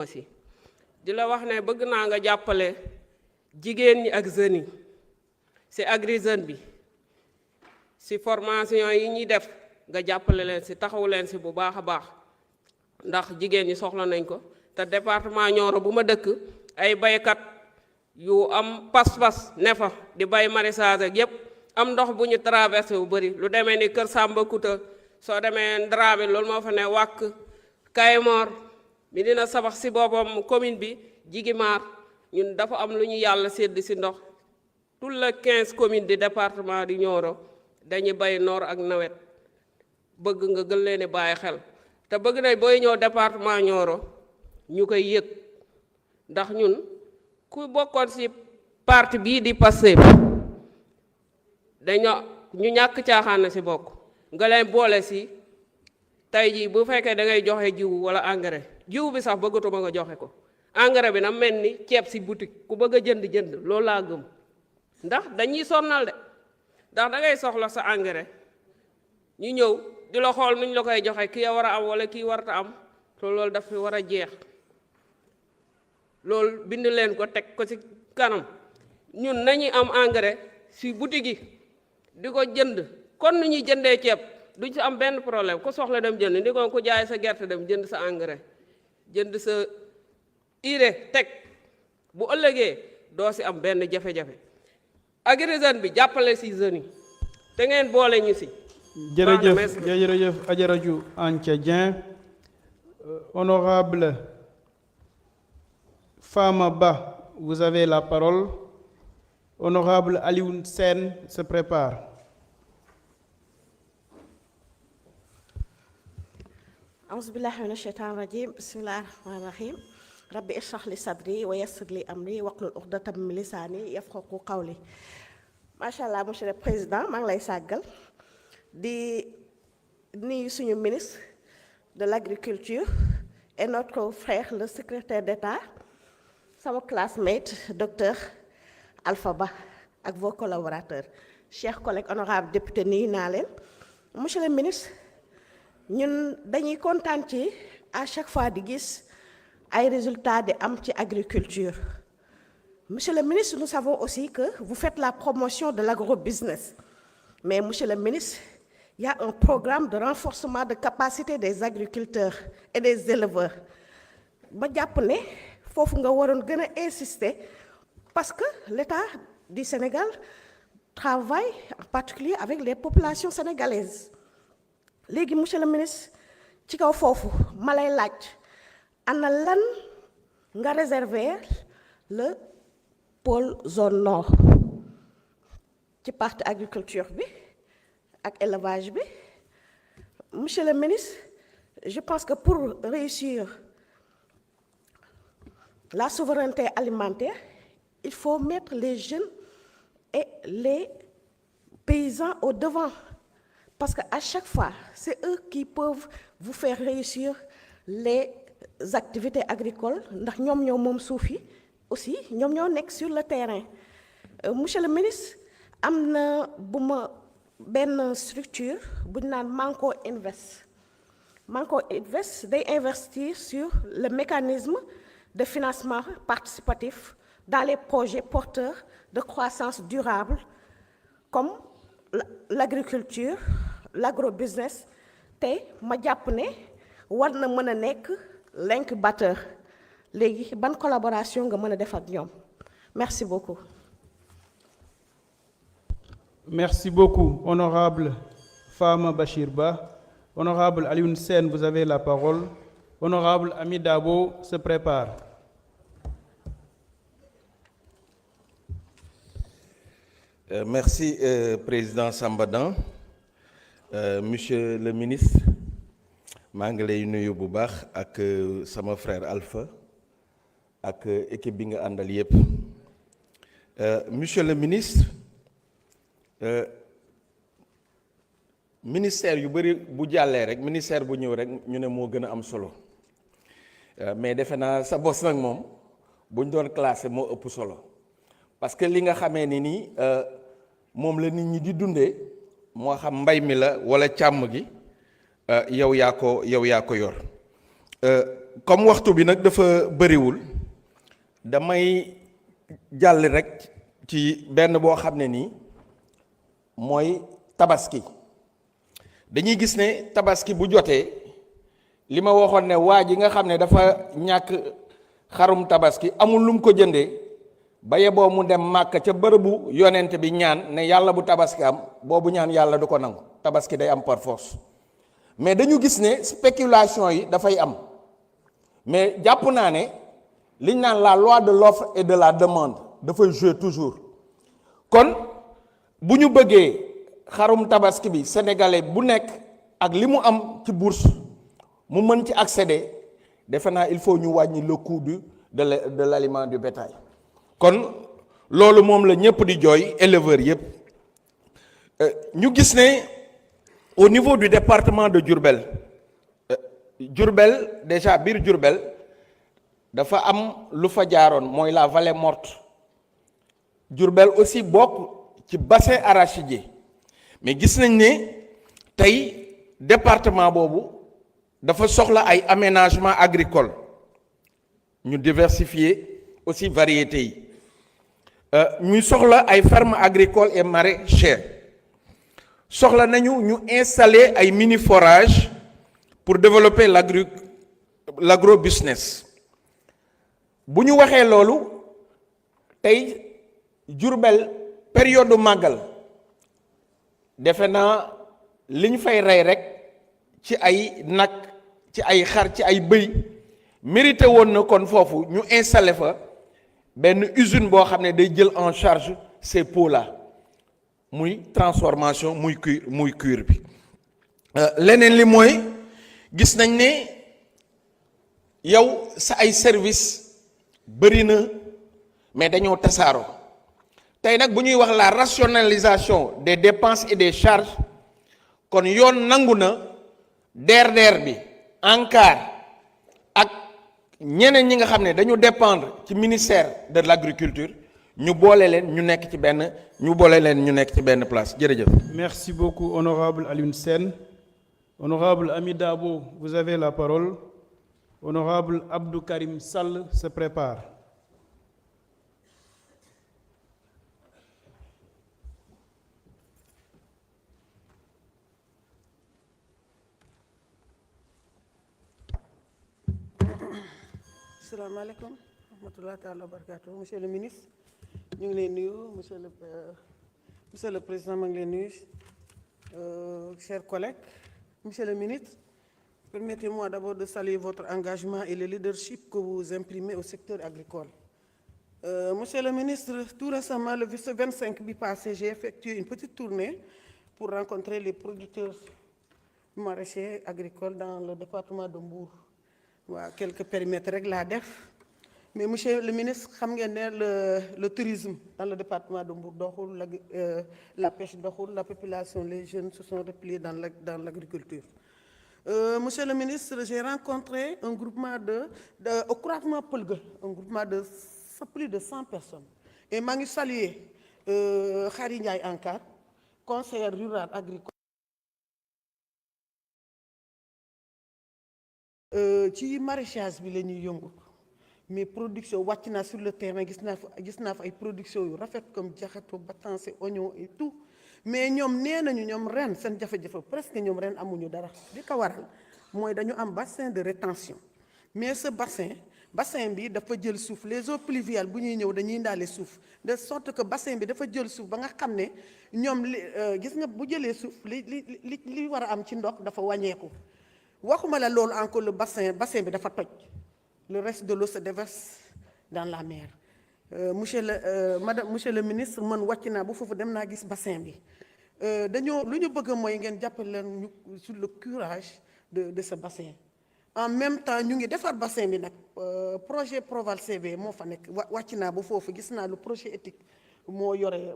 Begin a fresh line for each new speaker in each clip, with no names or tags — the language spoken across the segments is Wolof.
aussi di la wax ne bëgg naa nga jàppale jigéen ñi ak jeunes yi ci Agri Jeunes bi ci formation yi ñuy def nga jàppale leen ci taxaw leen ci bu baax a baax ndax jigéen ñi soxla nañ ko te département Nioro bu ma dëkk ay baykat yu am pas-pas ne fa di bay maraîchage ak yépp am ndox bu ñu traversé bu bëri lu demee ni Kër Samba Kouta soo demee Dramé loolu moo fa ne wàkk Kaymoor mi dina sabax ci boppam commune bi Jigimar ñun dafa am lu ñu yàlla sédd ci ndox tout les 15 communes du département du Nioro dañuy bay noor ak nawet bëgg nga gën leen bàyyi xel te bëgg nañ booy ñëw département Nioro ñu koy yëg ndax ñun ku bokkoon ci parti bii di Pastef dañoo ñu ñàkk caaxaan na ci bokk nga leen boole ci tey jii bu fekkee da ngay joxe jiwu walla engrais jiwu bi sax bëggatuma nga joxe ko engrais bi na mel ni ceeb ci boutique ku bëgg a jënd loolu laa gëm ndax dañuy sonnal de ndax da ngay soxla sa engrais ñu ñëw di la xool nuñ la koy joxe kii war a am walla kii warta am te loolu daf fi war a jeex loolu bind leen ko teg ko ci kanam ñun nañuy am engrais ci boutique yi di ko jënd kon nu ñuy jëndee ceeb duñ ci am benn problème ku soxla dem jënd ni ko ku jaay sa gerte dem jënd sa engrais jënd sa urée teg bu ëllëgee doo ci am benn jafe-jafe Agri Jeunes bi jàppale ci jeunes yi te ngeen boole ñu ci.
jërëjëf Adjaratou Anthia Dieng. Honorable Fama Ba, vous avez la parole. Honorable Alioune Sène se prépare.
أعوذ بالله من الشيطان الرجيم بسم الله الرحمن الرحيم ربي اشرح لي صدري ويسر لي أمري واحلل عقدة من لساني يفقهوا قولي ما شاء الله monsieur le président maa ngi lay sàggal di nuyu suñu ministre de l'agriculture et notre frère le secrétaire d'État sama classmate docteur Alpha Ba ak vos collaborateurs chers collègues honorables députés nuyu naa leen monsieur le ministre ñun dañuy kontaan ci à chaque fois di gis ay résultats di am ci agriculture monsieur le ministre nous savons aussi que vous faites la promotion de l'agrobusiness mais monsieur le ministre il y a un programme de renforcement de capacité des agriculteurs et des éleveurs ba jàpp ne foofu nga waroon gën a insister parce que l'État du Sénégal travaille en particulier avec les populations sénégalaises léegi monsieur le ministre ci kaw foofu ma lay laaj ana lan nga réserver le pôle zone nord ci partie agriculture bi ak élevage bi monsieur le ministre je pense que pour réussir la souveraineté alimentaire il faut mettre les jeunes et les paysans au devant parce que à chaque fois c'est eux qui peuvent vous faire réussir les activités agricoles ndax ñoom ñoo moom suuf yi aussi ñoom ñoo nekk sur le terrain monsieur le ministre am na bu ma benn structure bu ñu naan Manko Invest day investir sur le mécanisme de financement participatif dans les projets porteurs de croissance durable comme l'agriculture l'agrobusiness te ma jàpp ne war na mën a nekk l'incubateur léegi ban collaboration nga mën a def ak ñoom merci beaucoup.
Merci beaucoup, honorable Fama Bachir Ba. Honorable Alioune Sène, vous avez la parole. Honorable Ami Dabo se prépare.
Merci, Président Sambadan. Monsieur le ministre, maa ngi lay nuyu bu baax ak sama frère Alpha ak équipe bi nga àndal yépp. Monsieur le ministre, ministère yu bari bu jàllee rek ministère bu ñëw rek ñu ne moo gën a am solo mais defe naa sa bos nag moom bu ñu doon classé moo ëpp solo parce que li nga xamee ni nii moom la nit ñi di dundee moo xam mbay mi la walla càmm gi yow yaa ko yor comme waxtu bi nag dafa bëriwul damay jàll rek ci benn boo xam ne nii mooy tabaski. dañuy gis ne tabaski bu jotee li ma waxoon ne waa ji nga xam ne dafa ñàkk xarum tabaski amul lu mu ko jëndee ba yeboo mu dem màkk ca bërëbu yonent bi ñaan ne yàlla bu tabaski am boobu ñaan yàlla du ko nangu, tabaski day am par force. mais dañu gis ne spéculation yi dafay am mais jàpp naa ne liñ naan la loi de l'offre et de la demande dafay jouer toujours. kon bu ñu bëggee xarum tabaski bi sénégalais bu nekk ak li mu am ci bourse mu mën ci accéder, defe naa il faut ñu wàññi le coût de l'aliment du bétail. kon loolu moom la ñëpp di jooy éleveurs yëpp. ñu gis ne au niveau du département de Diourbel, Diourbel déjà biir Diourbel dafa am lu fa jaaroon mooy la vallée morte. Diourbel aussi bokk ci bassin arachidier, mais gis nañ ne tey département boobu dafa soxla ay aménagement agricole, ñu diversifier aussi variétés yi, ñu soxla ay fermes agricoles et maraîchères, soxla nañu ñu installer ay mini forages pour développer l'agro-business. bu ñu waxee loolu tey Diourbel période màggal defe naa li ñu fay rey rek ci ay nag ci ay xar ci ay bëy mérité woon na kon foofu ñu installer fa benn usine boo xam ne day jël en charge ces pots là, muy transformation muy cuir bi. leneen li mooy gis nañ ne yow sa ay service bëri na mais dañoo tasaaroo. tey nag bu ñuy wax la rationalisation des dépenses et des charges, kon yoon nangu na DER bi ANCAR ak ñeneen ñi nga xam ne dañu dépendre ci ministère de l'agriculture ñu boole leen ñu nekk ci benn place. jërëjëf.
Merci beaucoup, honorable Alioune Sène. Honorable Ami Dabo, vous avez la parole. Honorable Abdou Karim Sall se prépare.
Asalaamaaleykum rahmatulah taala wa barakaatu. Monsieur le ministre ñu ngi leen nuyu, monsieur le président maa ngi leen nuyu, chers collègues. Monsieur le ministre, permettez-moi d'abord de saluer votre engagement et le leadership que vous imprimez au secteur agricole. Monsieur le ministre, tout récemment, le 25 bi passé, j'ai effectué une petite tournée pour rencontrer les producteurs maraîchers agricoles dans le département de Mbour. waaw quelques périmètres rek laa def, mais monsieur le ministre xam ngeen ne le tourisme dans le département de Mbour doxul, la pêche doxul, la population, les jeunes se sont repliés dans l'agriculture. Monsieur le ministre, j'ai rencontré un groupement au croisement Peulh, un groupement de plus de 100 personnes, et maa ngi saluer Khary Ndiaye ANCAR, conseillère rurale agricole. ci maraîchage bi la ñuy yëngu, mais production wàcc naa sur le terrain, gis naa fa ay production yu rafet comme jaxato, batanse, oignon et tout, mais ñoom nee nañu ñoom ren seen jafe-jafe presque ñoom ren amuñu dara. li ko waral mooy dañu am bassin de rétention, mais ce bassin bi dafa jël suuf, les eaux pluviales bu ñuy ñëw dañuy indaale suuf, de sorte que bassin bi dafa jël suuf ba nga xam ne ñoom gis nga bu jëlee suuf li war a am ci ndox dafa wàññeeku. waxuma la loolu encore le bassin bi dafa toj, le reste de l'eau se déverse dans la mer. monsieur le ministre, man wàcc naa bu foofu dem naa gis bassin bi, lu ñu bëgg mooy ngeen jàppale leen ñu sur le curage de ce bassin. En même temps ñu ngi defar bassin bi nag, projet Proval CV moo fa nekk, wàcc naa bu foofu gis naa le projet éthique moo yore,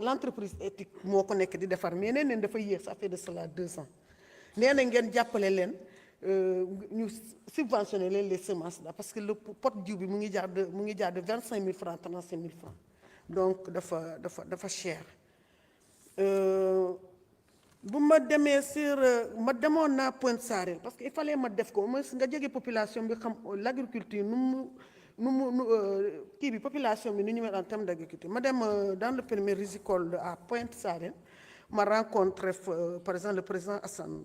l'entreprise éthique moo ko nekk di defar, mais nee neen dafa yéex, ça fait de cela 2 ans. nee na ngeen jàppale leen ñu subventionner leen les semences là, parce que le pot jiw bi mu ngi jaar de 25 000 francs 35 000 francs, donc dafa cher. bu ma demee sur ma demoon naa Pointe Sarène parce que il fallait ma def ko mooy nga jege population bi xam l'agriculture kii bi population bi nu ñu mel en terme d'agriculture ma dem dans le premier risicole à Pointe Sarène ma rencontré par exemple le président Assane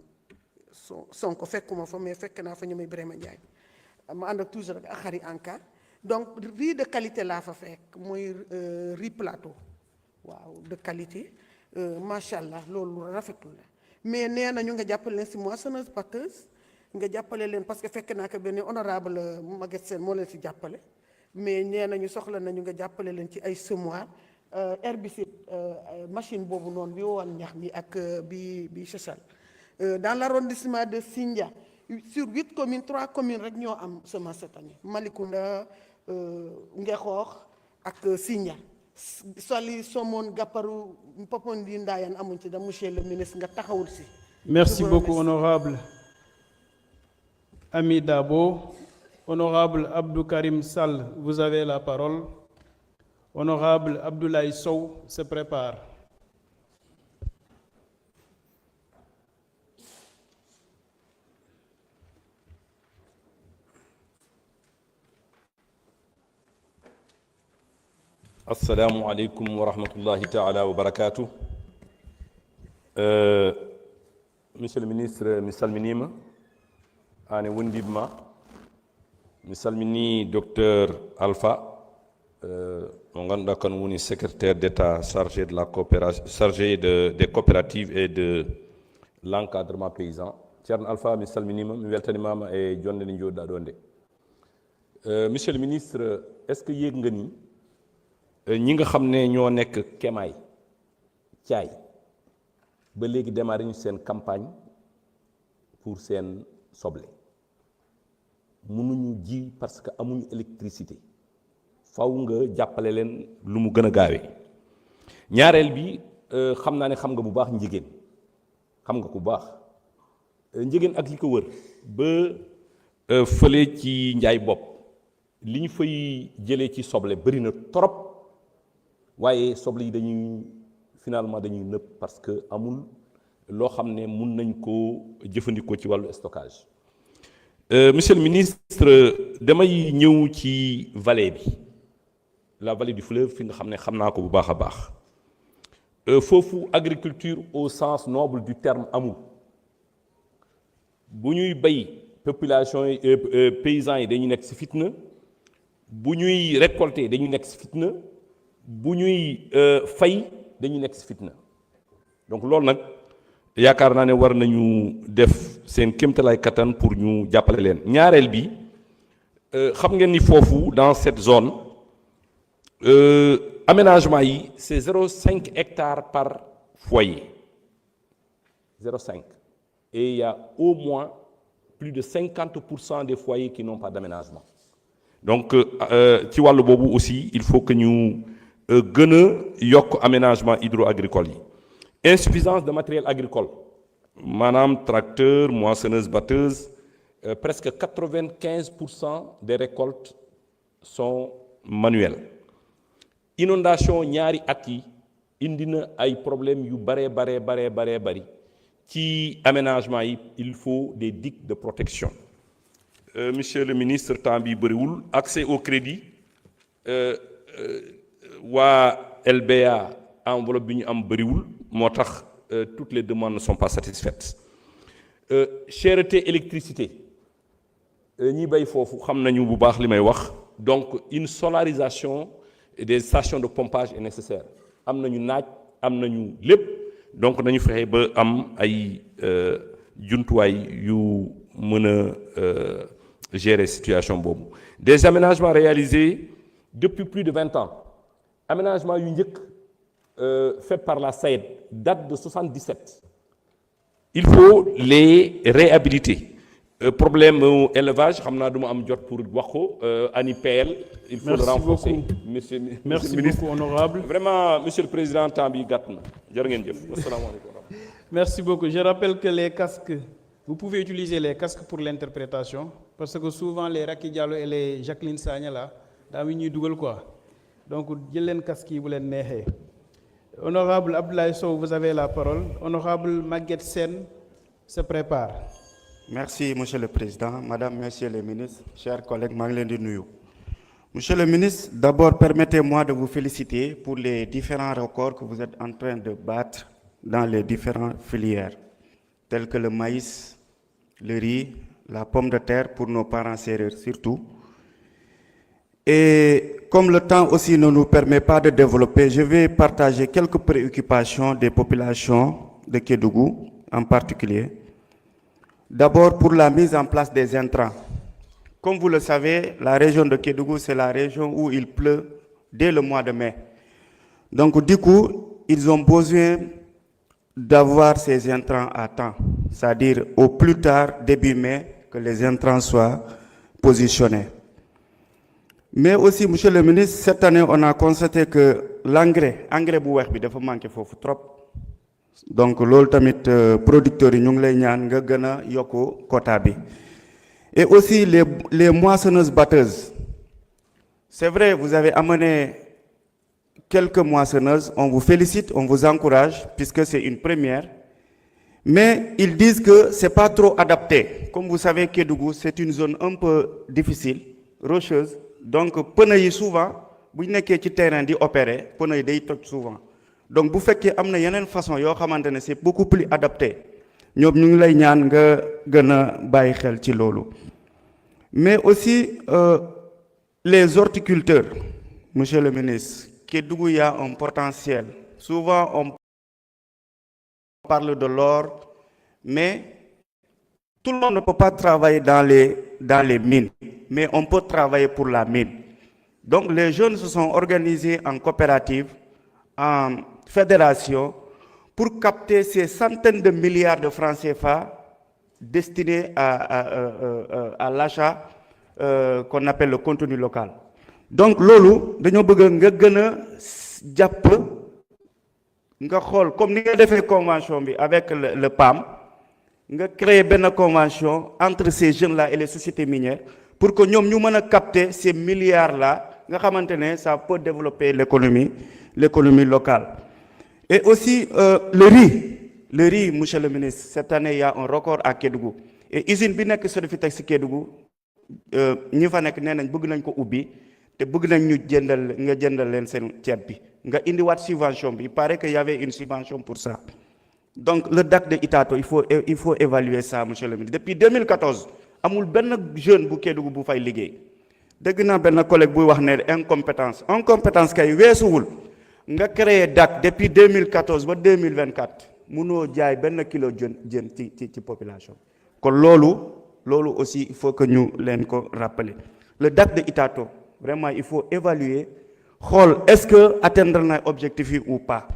Sonko fekkuma fa mais fekk naa fa ñu may Birama Ndiaye ma ànd ak toujours ak xari ANCAR donc riz de qualité laa fa fekk mooy riz plateau waaw de qualité macha allah loolu rafetul la mais nee na ñu nga jàppale leen si moissonneuse batteuse nga jàppale leen parce que fekk naa ko benn honorable Maguette Sène moo leen si jàppale mais nee na ñu soxla nañu nga jàppale leen ci ay semoir herbicide machine boobu noonu bi woon ñax mi ak bi Sechal dans l'arrondissement de Sindia sur 8 communes 3 communes rek ñoo am semence cette année Malicounda Ngexoox ak Sindia Sali Somone Gapparu Popondi Ndayane amuñ ci da monsieur le ministre nga taxawul si.
Merci beaucoup honorable Ami Dabo. Honorable Abdou Karim Sall, vous avez la parole. Honorable Abdoulaye Sow se prépare.
Assalamu alaikum wa rahmatullahi ta'ala wa barakatuh. Monsieur le ministre, mi salminima ane wondidma mi salmini docteur Alpha mo ganduɗa kan woni secrétaire d'état chargé de la coopération des coopératives et de l'encadrement paysan. Ceerno Alpha mi salminima mi weltanimama e jonde nde joɗɗa ɗo nde. Monsieur le ministre, est-ce que yéeg nga ni ñi nga xam ne ñoo nekk Kemaay Thiay ba léegi démarré ñu seen campagne pour seen soble mënuñu ji parce que amuñu électricité faw nga jàppale leen lu mu gën a gaawee. ñaareel bi xam naa ne xam nga bu baax njigéen xam nga ku baax njigéen ak li ko wër ba fële ci njaay bopp li ñu fay jëlee ci soble bëri na trop waaye soble yi dañuy finalement dañuy nëb parce que amul loo xam ne mun nañ koo jëfandikoo ci wàllu stockage. Monsieur le ministre, damay ñëw ci vallée bi la vallée du fleuve fi nga xam ne xam naa ko bu baax a baax foofu agriculture au sens noble du terme amul bu ñuy bay population yi paysans yi dañuy nekk ci fitna bu ñuy récolter dañuy nekk ci fitna bu ñuy fay dañuy nekk ci fitna donc loolu nag yaakaar naa ne war nañu def seen kéemtalaay kattan pour ñu jàppale leen. ñaareel bi xam ngeen ni foofu dans cette zone aménagement yi c'est 0,5 hectares par foyer 0,5 et il y a au moins plus de 50% des foyers qui n'ont pas d'aménagement. Donc ci wàllu boobu aussi il faut que ñu gën a yokk aménagement hydro-agricole yi. Insuffisance de matériel agricole maanaam tracteur moissonneuse batteuse presque 95% des récoltes sont manuelles. Inondation ñaari at yi indi na ay problèmes yu bari ci aménagement yi il faut des digues de protection. Monsieur le ministre, temps bi bëriwul accès au crédit waa LBA enveloppe bi ñu am bëriwul moo tax toutes les demandes ne sont pas satisfaites. Cherté électricité ñi bay foofu xam nañu bu baax li may wax donc une solarisation des stations de pompage est nécessaire. Am nañu naaj am nañu lépp donc nañu fexe ba am ay jumtuwaay yu mën a gérer situation boobu. Des aménagements réalisés depuis plus de 20 ans aménagement yu njëkk fait par la SAED date de 77. Il faut les réhabiliter. Problème élevage xam naa du ma am jot pour wax ko ANIPL. Il faut le renforcer.
Merci
ministre.
beaucoup honorable.
Vraiment monsieur le président temps bi gàtt na jërë ngeen jëf. Asalaamaaleykum.
Merci beaucoup. Je rappelle que les casques, vous pouvez utiliser les casques pour l'interprétation parce que souvent les Racky Diallo et les Jacqueline Sagna là daa ñuy dugal quoi donc jël leen casque yi bu leen neexee. Honorable Abdoulaye Sow, vous avez la parole. Honorable Maguette Sen se prépare.
Merci, Monsieur le Président, Madame, Messieurs les ministres, chers collègues, maa ngi leen di nuyu. Monsieur le ministre, d'abord, permettez-moi de vous féliciter pour les différents records que vous êtes en train de battre dans les différentes filières, telles que le maïs, le riz, la pomme de terre pour nos parents sérères surtout. Et comme le temps aussi ne nous permet pas de développer, je vais partager quelques préoccupations des populations de Kédougou en particulier. D'abord, pour la mise en place des intrants. Comme vous le savez, la région de Kédougou, c'est la région où il pleut dès le mois de mai. Donc, du coup, ils ont besoin d'avoir ces intrants à temps, c'est-à-dire au plus tard, début mai, que les intrants soient positionnés. Mais aussi, Monsieur le ministre, cette année, on a constaté que l'engrais bu weex bi dafa manqué foofu trop. Donc, loolu tamit producteurs yi ñu ngi lay ñaan nga gën a yokku quota bi. Et aussi les moissonneuses batteuses. C'est vrai, vous avez amené quelques moissonneuses. On vous félicite, on vous encourage, puisque c'est une première. Mais ils disent que c'est pas trop adapté. Comme vous savez, Kédougou, c'est une zone un peu difficile, rocheuse. Donc, pneu yi souvent, bu ñu nekkee ci terrain di opérer, pneu yi day toj souvent. Donc, bu fekkee am na yeneen façon yoo xamante ne c'est beaucoup plus adapté. ñoom ñu ngi lay ñaan nga gën a bàyyi xel ci loolu. Mais aussi les horticulteurs, Monsieur le ministre, Kédougou y a un potentiel. Souvent on parle de l'or, mais tout le monde ne peut pas travailler dans les mines, mais on peut travailler pour la mine. Donc les jeunes se sont organisés en coopérative, en fédération, pour capter ces centaines de milliards de francs CFA destinés à l'achat qu'on appelle le contenu local. Donc loolu dañoo bëgg nga gën a jàpp nga xool comme ni nga defee convention bi avec le PAM nga créer benn convention entre ces jeunes-là et les sociétés minières pour que ñoom ñu mën a capter ces milliards-là nga xamante ne ça peut développer l'économie locale. Et aussi le riz, Monsieur le ministre, cette année il y a un record à Kédougou. Et usine bi nekk Sodefitex Kédougou ñi fa nekk nee nañ bëgg nañ ko ubbi te bëgg nañ ñu jëndal leen seen ceeb bi nga indiwaat subvention bi. Il paraît qu'il y avait une subvention pour ça. Donc le DAC de Itato, il faut évaluer ça, Monsieur le ministre. Depuis 2014 amul benn jeune bu Kédougou bu fay liggéey. Dégg naa benn collègue buy wax ne incompétence kay weesuwul nga créé DAC depuis 2014 ba 2024 mënoo jaay benn kilo jën ci population. kon loolu aussi il faut que ñu leen ko rappeler. Le DAC de Itato, vraiment il faut évaluer xool est-ce que atteindre na objectif yi ou pas.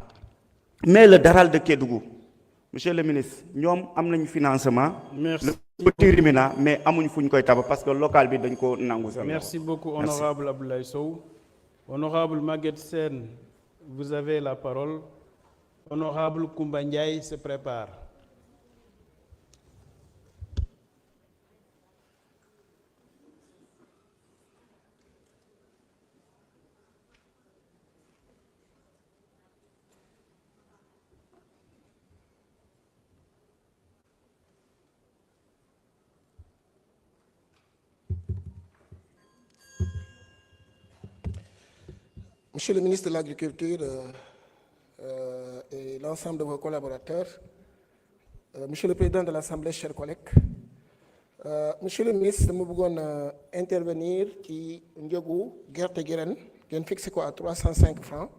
Mais le Daral de Kédougou, Monsieur le ministre, ñoom am nañu financement.
Merci.
Le petit Rimina, mais amuñ fuñ koy tabax parce que local bi dañ ko nangu sa.
Merci beaucoup, honorable Abdoulaye Sow. Honorable Maguette Sen, vous avez la parole. Honorable Koumba Ndiaye se prépare.
Monsieur le ministre de l'Agriculture et l'ensemble de vos collaborateurs, Monsieur le Président de l'Assemblée, chers collègues, Monsieur le ministre, dama bëggoon intervenir ci njëgu gerte gi ren ngeen fixé ko à 305 francs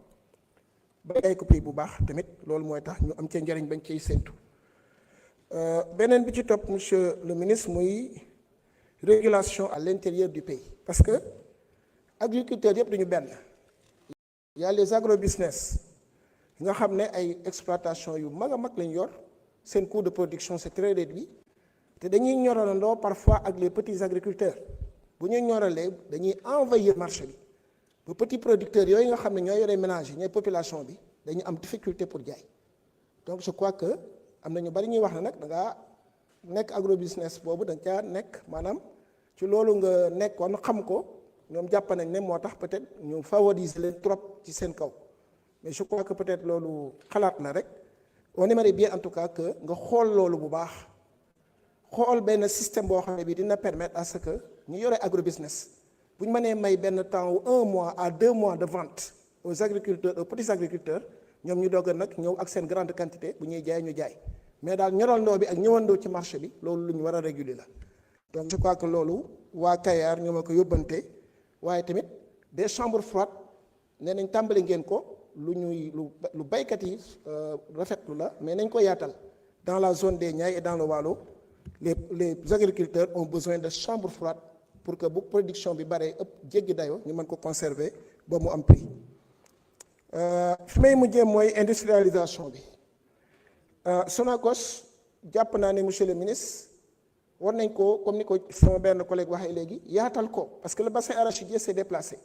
ba ay ko prix bu baax tamit loolu mooy tax ñu am ci njëriñ bañ ciy séntu. Beneen bi ci topp, Monsieur le ministre, muy régulation à l'intérieur du pays, parce que agriculteurs yëpp duñu benn. Il y a les agrobusiness nga xam ne ay exploitation yu mag a mag lañ yor seen coût de production c'est très réduit te dañuy ñoralandoo parfois ak les petits agriculteurs bu ñuy ñoralee dañuy envahir marché bi ba petits producteurs yooyu nga xam ne ñooy yore ménage yi ñooy population bi dañuy am difficulté pour jaay. Donc je crois que am na ñu bari ñuy wax ne nag da ngaa nekk agrobusiness boobu da nga caa nekk maanaam ci loolu nga nekkoon xam ko. ñoom jàpp nañ ne moo tax peut-être ñu favoriser leen trop ci seen kaw mais je crois que peut-être loolu xalaat la rek on aimerait bien en tout cas que nga xool loolu bu baax xool benn système boo xam ne bi dina permettre à ce que ñu yore agrobusiness bu ñu mënee may benn temps wu 1 mois à 2 mois de vente aux agriculteurs aux petits agriculteurs ñoom ñu doog a nag ñëw ak seen grande quantité bu ñuy jaay ñu jaay mais daal ñorandoo bi ak ñëwandoo ci marché bi loolu lu ñu war a réguler la donc je crois que loolu waa Kayar ñoo ma ko yóbbante waaye tamit des chambres froides nee nañ tàmbali ngeen ko lu baykat yi rafetlu la mais nañ ko yaatal dans la zone des Niayes et dans le Waalo les agriculteurs ont besoin de chambres froides pour que bu production bi baree ëpp jéggi dayoo ñu mën ko conserver ba mu am prix fi may mujjee mooy industrialisation bi Sonacos jàpp naa ne monsieur le ministre war nañ ko comme ni ko sama benn collègue waxee léegi yaatal ko parce que le bassin arachidier s'est déplacé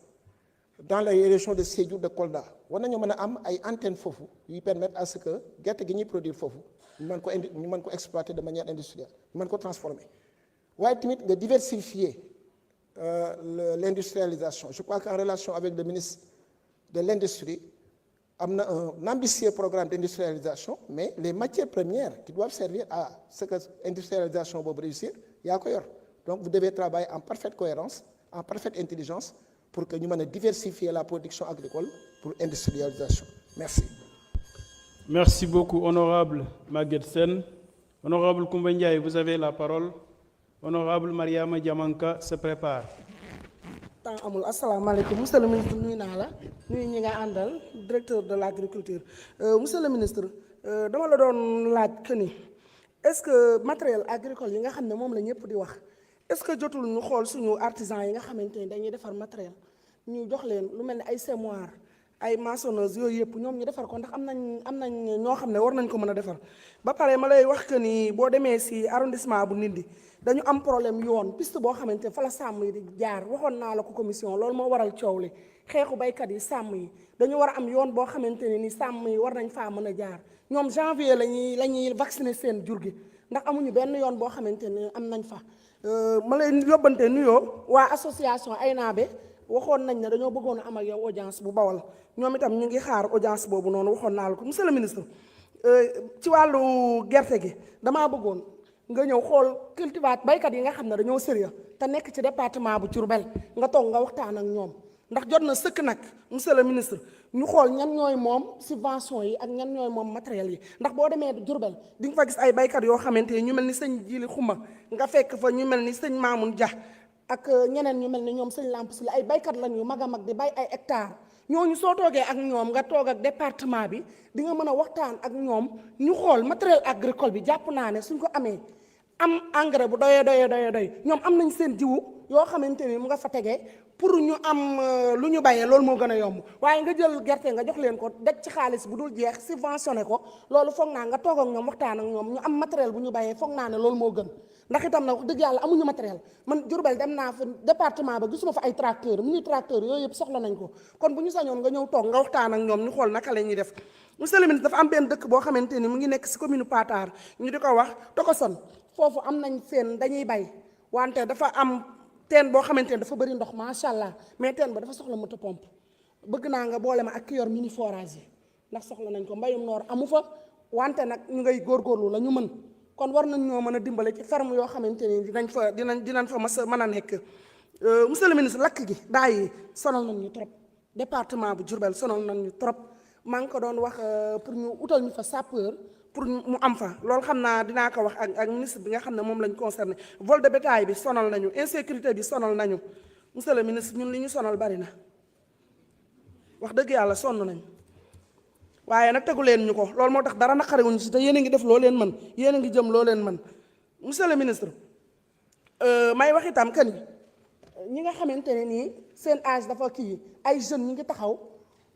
dans les régions de Sédhiou de Kolda war nañoo mën a am ay antennes foofu yuy permettre à ce que gerte gi ñuy produire foofu ñu mën ko exploiter de manière industrielle ñu mën ko transformer waaye tamit nga diversifier l'industrialisation je crois qu'en relation avec le ministre de l'industrie am na un ambitieux programme d'industrialisation mais les matières premières qui doivent servir à ce que industrialisation boobu réussir yaa ko yor donc vous devez travailler en parfaite cohérence en parfaite intelligence pour que ñu mën a diversifier la production agricole pour industrialisation merci.
Merci beaucoup, honorable Maguette Sène. Honorable Koumba Ndiaye, vous avez la parole. Honorable Mariama Diamanka se prépare.
temps amul asalaamaaleykum monsieur le ministre nuyu naa la nuyu ñi nga àndal directeur de l'agriculture monsieur le ministre dama la doon laaj que ni est-ce que matériel agricole yi nga xam ne moom la ñëpp di wax est-ce que jotul ñu xool suñu artisans yi nga xamante ni dañuy defar matériel ñu jox leen lu mel ni ay semoir ay maçonneuse yooyu yëpp ñoom ñu defar ko ndax am nañ ñoo xam ne war nañ ko mën a defar ba pare ma lay wax que ni boo demee ci arrondissement bu Ndindi dañu am problème yoon piste boo xamante fa la sàmm yi di jaar waxoon naa la ko commission loolu moo waral coow li xeexu baykat yi sàmm yi dañu war a am yoon boo xamante ne ni sàmm yi war nañ faa mën a jaar ñoom janvier lañuy vacciner seen jur gi ndax amuñu benn yoon boo xamante ne am nañ fa ma lay yóbbante nuyoo waa association Aynaabe waxoon nañ ne dañoo bëggoon a am ak yow audience bu Bawol ñoom itam ñu ngi xaar audience boobu noonu waxoon naa la ko monsieur le ministre ci wàllu gerte gi damaa bëggoon nga ñëw xool cultivat baykat yi nga xam ne dañoo sérieux te nekk ci département bu Diourbel nga toog nga waxtaan ak ñoom ndax jot na sëkk nag monsieur le ministre ñu xool ñan ñooy moom subvention yi ak ñan ñooy moom matériel yi ndax boo demee Diourbel di nga fa gis ay baykat yoo xamante ni ñu mel ni sëñ Jili Xuma nga fekk fa ñu mel ni sëñ Mamoun Dia ak ñeneen ñu mel ni ñoom sëñ Lamp si la ay baykat lañ yu mag a mag di bay ay hectares ñooñu soo toogee ak ñoom nga toog ak département bi di nga mën a waxtaan ak ñoom ñu xool matériel agricole bi jàpp naa ne suñ ko amee am engrais bu doy ñoom am nañ seen jiwu yoo xamante ni mu nga fa tegee pour ñu am lu ñu bayee loolu moo gën a yomb waaye nga jël gerte nga jox leen ko deg ci xaalis bu dul jeex subventionné ko loolu foog naa nga toog ak ñoom waxtaan ak ñoom ñu am matériel bu ñu bayee foog naa ne loolu moo gën ndax itam nag wax dëgg yàlla amuñu matériel man Diourbel dem naa fa département ba gisuma fa ay tracteur mini tracteur yooyu yëpp soxla nañ ko kon bu ñu sañoon nga ñëw toog nga waxtaan ak ñoom ñu xool naka la ñuy def monsieur le ministre dafa am benn dëkk boo xamante ni mu ngi nekk ci commune Patar ñu di ko wax Tokoson foofu am nañ seen dañuy bay wante dafa am teen boo xamante ne dafa bëri ndox macha allah mais teen ba dafa soxla moto pompe bëgg naa nga boole ma ak ki yor mini forage yi ndax soxla nañ ko mbayum noor amu fa wante nag ñu ngay góorgóorlu la ñu mën kon war nañ ñoo mën a dimbale ci ferme yoo xamante ni dinañ fa mën a nekk monsieur le ministre lakk gi daa yi sonal nañ ñu trop département bu Diourbel sonal nañ ñu trop maa ngi ko doon wax pour ñu utal ñu fa sapeur pour mu am fa loolu xam naa dinaa ko wax ak ministre bi nga xam ne moom lañ concerné vol de bétail bi sonal nañu insécurité bi sonal nañu monsieur le ministre ñun li ñu sonal bari na wax dëgg yàlla sonn nañu waaye nag tegu leen ñu ko loolu moo tax dara naqariwuñu si te yéen a ngi def loo leen mën yéen a ngi jëm loo leen mën monsieur le ministre may wax itam que ni ñi nga xamante ne nii seen âge dafa kii ay jeunes ñi ngi taxaw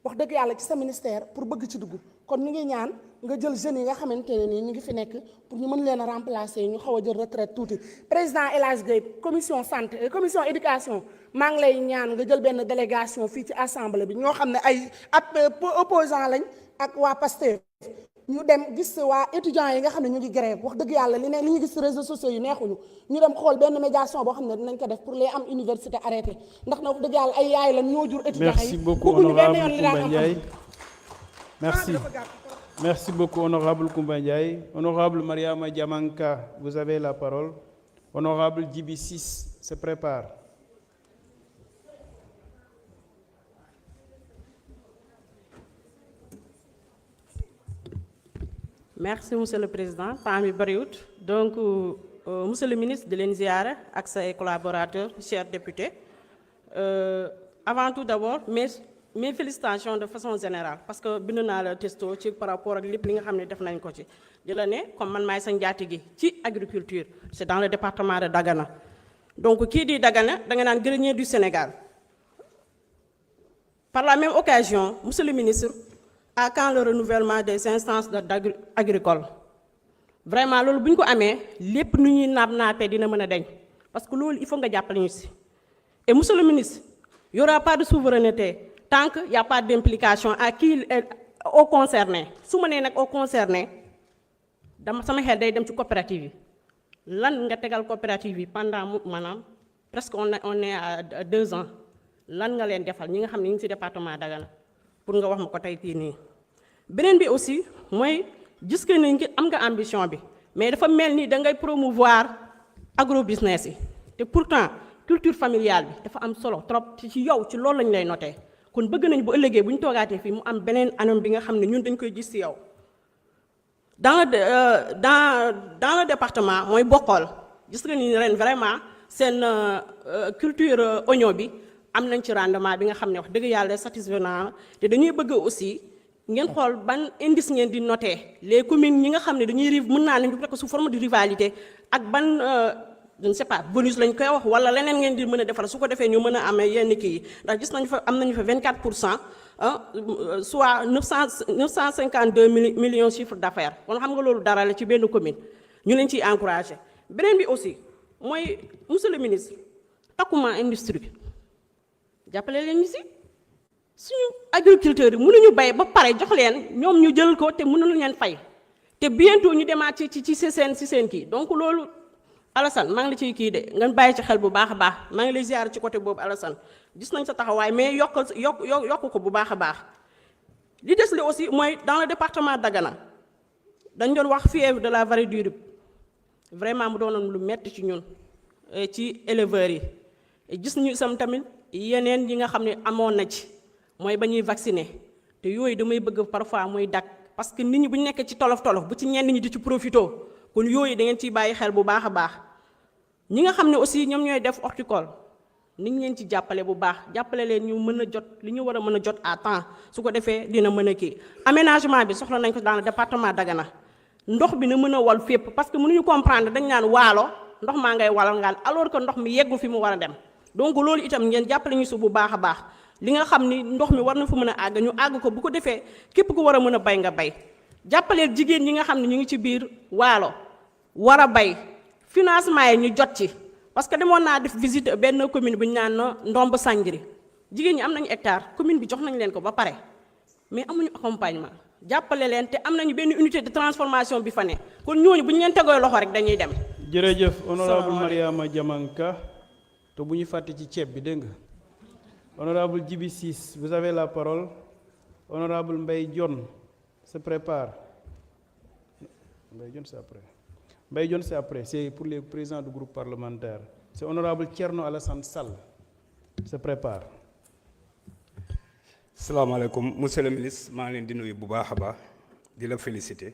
wax dëgg yàlla ci sa ministère pour bëgg ci dugg kon ñu ngi ñaan nga jël jeunes yi nga xamante ne nii ñu ngi fi nekk pour ñu mën leen a remplacer ñu xaw a jël retraite tuuti président El Hadj Gueye commission santé commission éducation maa ngi lay ñaan nga jël benn délégation fii ci assemblée bi ñoo xam ne ay opposant lañ ak waa Pastef ñu dem gis waa étudiants yi nga xam ne ñu ngi grève wax dëgg yàlla li ñu gis réseaux sociaux yu neexuñu ñu dem xool benn médiation boo xam ne dinañ ko def pour les am université arrêté ndax na wax dëgg yàlla ay yaay la ñoo jur étudiants yi.
Merci beaucoup honorable Koumba Ndiaye. Merci. Merci beaucoup, honorable Koumba Ndiaye. Honorable Mariama Diamanka, vous avez la parole. Honorable Djibi 6 se prépare.
Merci monsieur le président temps bi bariwut donc monsieur le ministre di leen ziyaare ak say collaborateurs chers députés avant tout d'abord mes félicitations de façon générale parce que bind naa la testo ci par rapport ak lépp li nga xam ne def nañ ko ci di la ne comme man maay sa njaatige ci agriculture c'est dans le département de Dagana donc kii di Dagana da nga naan grenier du Sénégal par la même occasion monsieur le ministre à quand le renouvellement des instances agricoles vraiment loolu bu ñu ko amee lépp nu ñuy naatee dina mën a deñ parce que loolu il faut nga jàppale ñu si et monsieur le ministre il y aura pas de souveraineté tant que y a pas d'implication à qui au concerné su ma nee nag au concerné dama sama xel day dem ci coopérative yi lan nga tegal coopérative yi pendant maanaam presque on est à 2 ans lan nga leen defal ñi nga xam ne ñu ngi ci département Dagana pour nga wax ma ko tey fii nii beneen bi aussi mooy gis que ni am nga ambition bi mais dafa mel ni da ngay promouvoir agro business yi te pourtant culture familiale bi dafa am solo trop ci yow ci loolu lañ lay noté kon bëgg nañ bu ëllëgee bu ñu toogaatee fii mu am beneen anam bi nga xam ne ñun dañ koy gis ci yow dans le département mooy Bokhol gis nga ni ren vraiment seen culture oignon bi am nañ ci rendement bi nga xam ne wax dëgg yàlla satisfaisant te dañuy bëgg aussi ngeen xool ban indice ngeen di noter les communes ñi nga xam ne dañuy mën naa leen di ko sous forme de rivalité ak ban je ne sais pas bonus lañ koy wax wala leneen ngeen di mën a defal su ko defee ñu mën a amee yenn kii yi ndax gis nañu fa am nañu fa 24% soit 952 millions chiffre d'affaires kon xam nga loolu dara la ci benn commune ñu leen ciy encourager beneen bi aussi mooy monsieur le ministre takuma industrie bi jàppale leen ñu si suñu agriculteurs yi mënuñu bay ba pare jox leen ñoom ñu jël ko te mënuñu leen fay te bientôt ñu demaat ci seen kii donc loolu Alassane maa ngi la ciy kii de ngeen bàyyi ci xel bu baax a baax maa ngi lay ziar ci côté boobu Alassane gis nañ sa taxawaay mais yokk ko bu baax a baax li des li aussi mooy dans le département Dagana dañ doon wax fièvre de la vallée du Rip vraiment mu doonoon lu metti ci ñun ci éleveurs yi gis ñu sam tamit yeneen yi nga xam ne amoon na ci mooy ba ñuy vacciner te yooyu damay bëgg parfois muy dakk parce que nit ñi bu ñu nekkee ci tolof bu ci ñenn ñi di ci profito kon yooyu da ngeen ciy bàyyi xel bu baax a baax ñi nga xam ne aussi ñoom ñooy def horticole ni ñu leen ci jàppale bu baax jàppale leen ñu mën a jot li ñu war a mën a jot à temps su ko defee dina mën a kii aménagement bi soxla nañ ko dans le département Dagana ndox bi na mën a wal fépp parce que mënuñu comprendre dañ naan waalo ndox maa ngay walal ngaan alors que ndox mi yeggu fi mu war a dem donc loolu itam ngeen jàppale ñu su bu baax a baax li nga xam ni ndox mi war na fa mën a àgg ñu àgg ko bu ko defee képp ku war a mën a bay nga bay jàppaleel jigéen ñi nga xam ne ñu ngi ci biir waalo war a bay financement yi ñu jot ci parce que demoon naa def visite benn commune bu ñu naan Ndomb Sanjiri jigéen ñi am nañu hectare commune bi jox nañ leen ko ba pare mais amuñu accompagnement jàppale leen te am nañu benn unité de transformation bi fa ne kon ñooñu bu ñu leen tegooy loxo rek dañuy dem.
jërëjëf honorable Mariama Diamanka te bu ñu fàtte ci ceeb bi dégg nga honorable Djibi Ciss vous avez la parole honorable Mbaye Dione se prépare Mbaye Dione c'est après. Mbaye Dione c'est après, c'est pour les présidents du groupe parlementaire. C'est honorable Thierno Alassane Sall se prépare.
salaamaaleykum monsieur le ministre maa ngi leen di nuyu bu baax a baax di la féliciter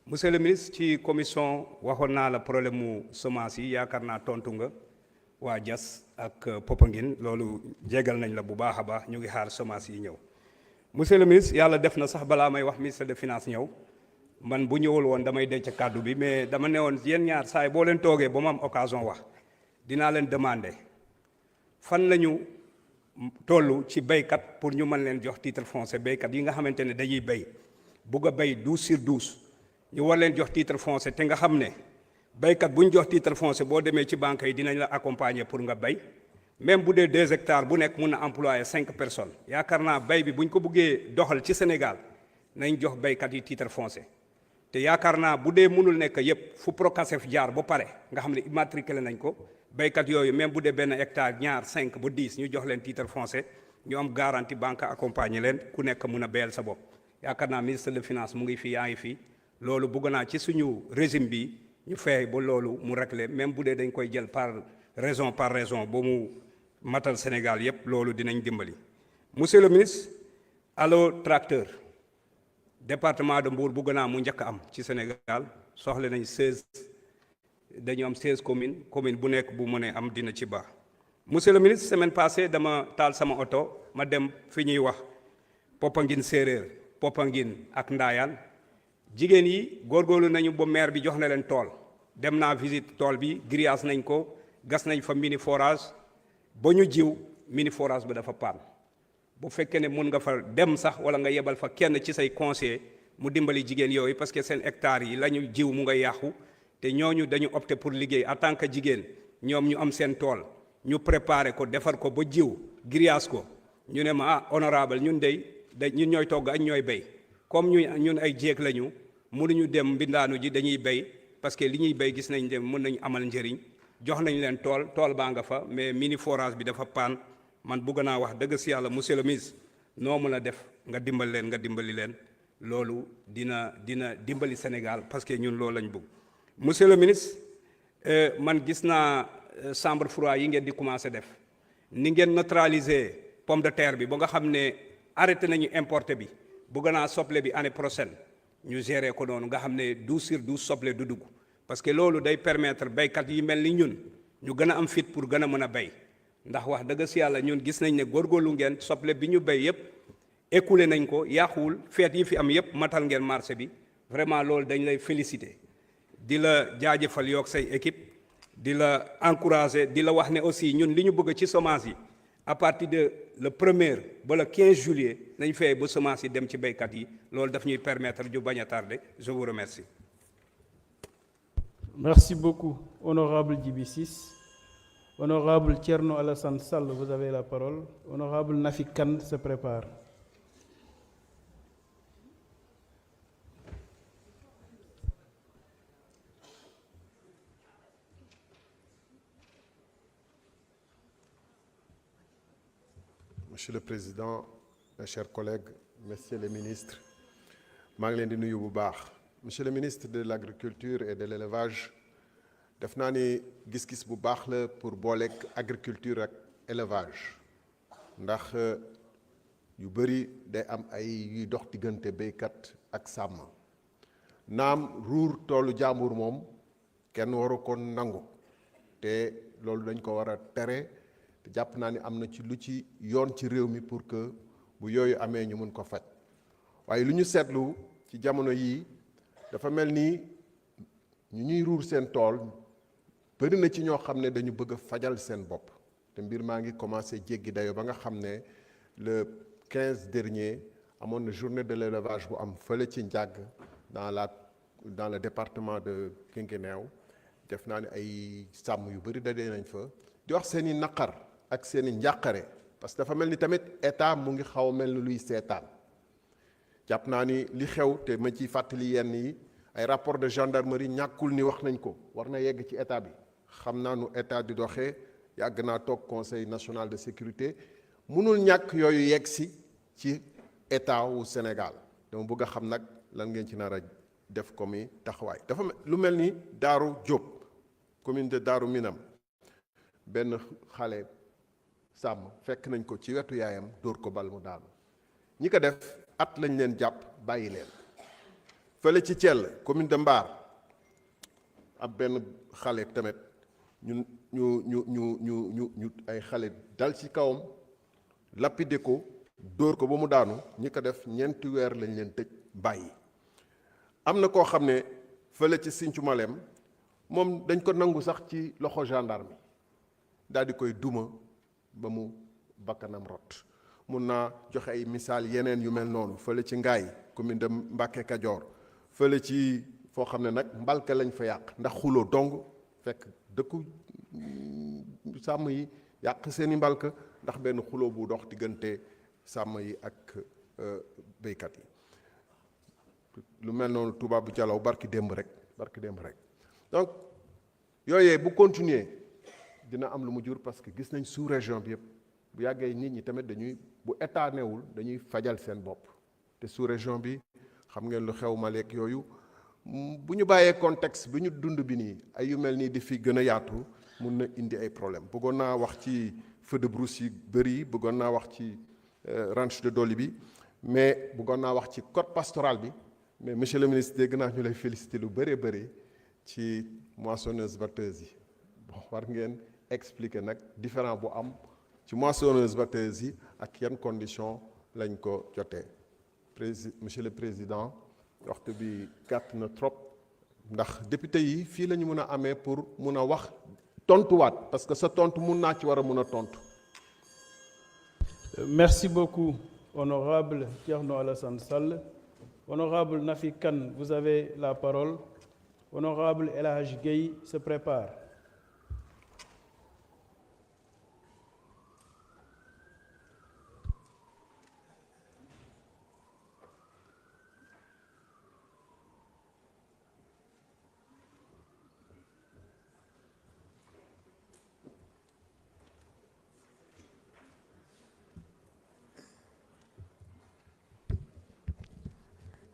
monsieur le ministre ci commission waxoon naa la problème mu semence yi yaakaar naa tontu nga waa Diass ak Popenguine loolu jégal nañ la bu baax a baax ñu ngi xaar semence yi ñëw monsieur le ministre yàlla def na sax balaa may wax ministre des finances ñëw. man bu ñëwul woon damay denc kàddu bi mais dama ne woon yéen ñaar saay boo leen toogee ba mu am occasion wax dinaa leen demander fan lañu toll ci béykat pour ñu mën leen jox titre foncier béykat yi nga xamante ne dañuy béy bugg a béy 12/12 ñu war leen jox titre foncier te nga xam ne béykat bu ñu jox titre foncier boo demee ci banque yi dinañ la accompagner pour nga béy même bu dee 2 hectares bu nekk mun na employer 5 personnes yaakaar naa béy bi bu ñu ko buggee doxal ci Sénégal nañ jox béykat yi titre foncier. te yaakaar naa bu dee mënul nekk yépp fu Procasef jaar ba pare nga xam ne immatriculé nañ ko béykat yooyu même bu dee benn hectare ñaar 5 ba 10 ñu jox leen titre foncier ñu am garantie banque accompagner leen ku nekk mun a béyal sa bopp yaakaar naa ministre de finance mu ngi fi yaa ngi fi loolu bëgg naa ci suñu régime bi ñu fexe ba loolu mu réglé même bu dee dañ koy jël par raison ba mu matal Sénégal yépp loolu dinañ dimbali. Monsieur le ministre allo tracteur département de Mbour bëgg naa mu njëkk am ci Sénégal soxla nañ 16 dañu am 16 communes commune bu nekk bu mënee am dina ci baax. Monsieur le ministre semaine passée dama taal sama oto ma dem fi ñuy wax Popenguine séeréer Popenguine ak Ndaayaan jigéen yi góorgóorlu nañu ba maire bi jox na leen tool dem naa visite tool bi grillage nañ ko gas nañ fa mini forage ba ñu jiw mini forage ba dafa paan bu fekkee ne mun nga fa dem sax wala nga yebal fa kenn ci say conseiller mu dimbali jigéen yooyu parce que seen hectares yi la ñu jiw mu nga yàqu te ñooñu dañu opté pour liggéey en tant que jigéen ñoom ñu am seen tool ñu préparé ko defar ko ba jiw grillage ko ñu ne ma honorable ñun ñun ñooy togg ak ñooy béy comme ñun ay jéeg lañu mënuñu dem mbindaanu ji dañuy béy parce que li ñuy béy gis nañ dem mën nañu amal njëriñ jox nañ leen tool baa nga fa mais mini forage bi dafa paan man bëgg naa wax dëgg si yàlla monsieur le ministre noo mën a def nga dimbali leen loolu dina dimbali Sénégal parce que ñun loolu lañ bëgg. monsieur le ministre man gis naa chambre froide yi ngeen di commencé def ni ngeen neutraliser pomme de terre bi ba nga xam ne arrêté nañu importé bi bëgg naa soble bi année prochaine ñu gérer ko noonu nga xam ne 12/12 soble du dugg parce que loolu day permettre béykat yi mel ni ñun ñu gën a am fit pour gën a mën a béy ndax wax dëgg si yàlla ñun gis nañ ne góorgóorlu ngeen soble bi ñu béy yépp écoulé nañ ko yàquwul feet yi fi am yépp matal ngeen marché bi vraiment loolu dañ lay féliciter di la jaajëfal yook say équipe di la encourager di la wax ne aussi ñun li ñu bëgg ci semence yi à partir de le 1er ba le 15 juillet nañ fee ba semence yi dem ci béykat yi loolu daf ñuy permettre ñu bañ a tardé je vous remercie.
Merci beaucoup, honorable Djibi Ciss. Honorable Thierno Alassane Sall, vous avez la parole. Honorable Nafi Kane se prépare.
Monsieur le Président, mes chers collègues, messieurs les ministres, maa ngi leen di nuyu bu baax. Monsieur le ministre de l'Agriculture et de l'Élevage, def naa ni gis-gis bu baax la pour booleeg agriculture ak élevage ndax yu bëri day am ay yuy dox diggante béykat ak sàmm naam ruur toolu jàmbur moom kenn waru ko nangu te loolu dañ ko war a tere te jàpp naa ni am na ci lu ci yoon ci réew mi pour que bu yooyu amee ñu mun ko faj waaye lu ñu seetlu ci jamono yii dafa mel ni ñu ñuy ruur seen tool bëri na ci ñoo xam ne dañu bëgg a fajal seen bopp te mbir maa ngi commencé jéggi dayo ba nga xam ne le 15 dernier amoon na journée de l'élevage bu am fële ci Ndiag dans le département de Guinguinéo def naa ne ay sàmm yu bëri dajee nañ fa di wax seen i naqar ak seen i njàqare parce que dafa mel ni tamit état mu ngi xaw a mel ni luy seetaan jàpp naa ni li xew te ma ciy fàttali yenn yi ay rapport de gendarmerie ñàkkul ni wax nañ ko war na yegg ci état bi xam naa nu état di doxee yàgg naa toog conseil national de sécurité mënul ñàkk yooyu yegg si ci état wu Sénégal dama bëgg a xam nag lan ngeen ci nar a def ko mi taxawaay dafa lu mel ni Daaru Diop commune de Daaru Minam benn xale sàmm fekk nañ ko ci wetu yaayam dóor ko bal mu daanu ñi ko def at lañ leen jàpp bàyyi leen fële ci Thiel commune de Mbar ab benn xale tamit ñu ay xale dal ci kawam lapide ko dóor ko ba mu daanu ñi ko def ñeenti weer lañ leen tëj bàyyi am na koo xam ne fële ci Sinthiou Malem moom dañ ko nangu sax ci loxo gendarme daal di koy duma ba mu bakkanam rot mun naa joxe ay misaal yeneen yu mel noonu fële ci Ngaay commune de Mbacké Kadior fële ci foo xam ne nag mbalka lañ fa yàq ndax xuloo dong fekk dëkku sàmm yi yàq seeni mbalka ndax benn xuloo bu dox diggante sàmm yi ak béykat yi lu mel noonu Touba bu Jalaw barki démb rek donc yooyee bu continuer dina am lu mu jur parce que gis nañ sous région bi yëpp bu yàggee nit ñi tamit dañuy bu état newul dañuy fajal seen bopp te sous-région bi xam ngeen lu xew Mali ak yooyu bu ñu bàyyee contexte bi ñu dund bi nii ay yu mel nii di fi gën a yaatu mun na indi ay problème bëggoon naa wax ci feu de brousse yi bëri bëggoon naa wax ci ranch de Doli bi mais bëggoon naa wax ci code pastoral bi mais monsieur le ministre dégg naa ñu lay féliciter lu bëree bëri ci moissonneuse batteuse yi bon war ngeen expliquer nag différent bu am ci moissonneuse batteuse yi ak yan condition lañ ko jotee monsieur le président waxtu bi gàtt na trop ndax député yi fii la ñu mën a amee pour mun a wax tontuwaat parce que sa tontu mun naa ci war a mun a tontu.
Merci beaucoup, honorable Thierno Alassane Sall. Honorable Nafi Kane, vous avez la parole. Honorable El Hadj Gueye se prépare.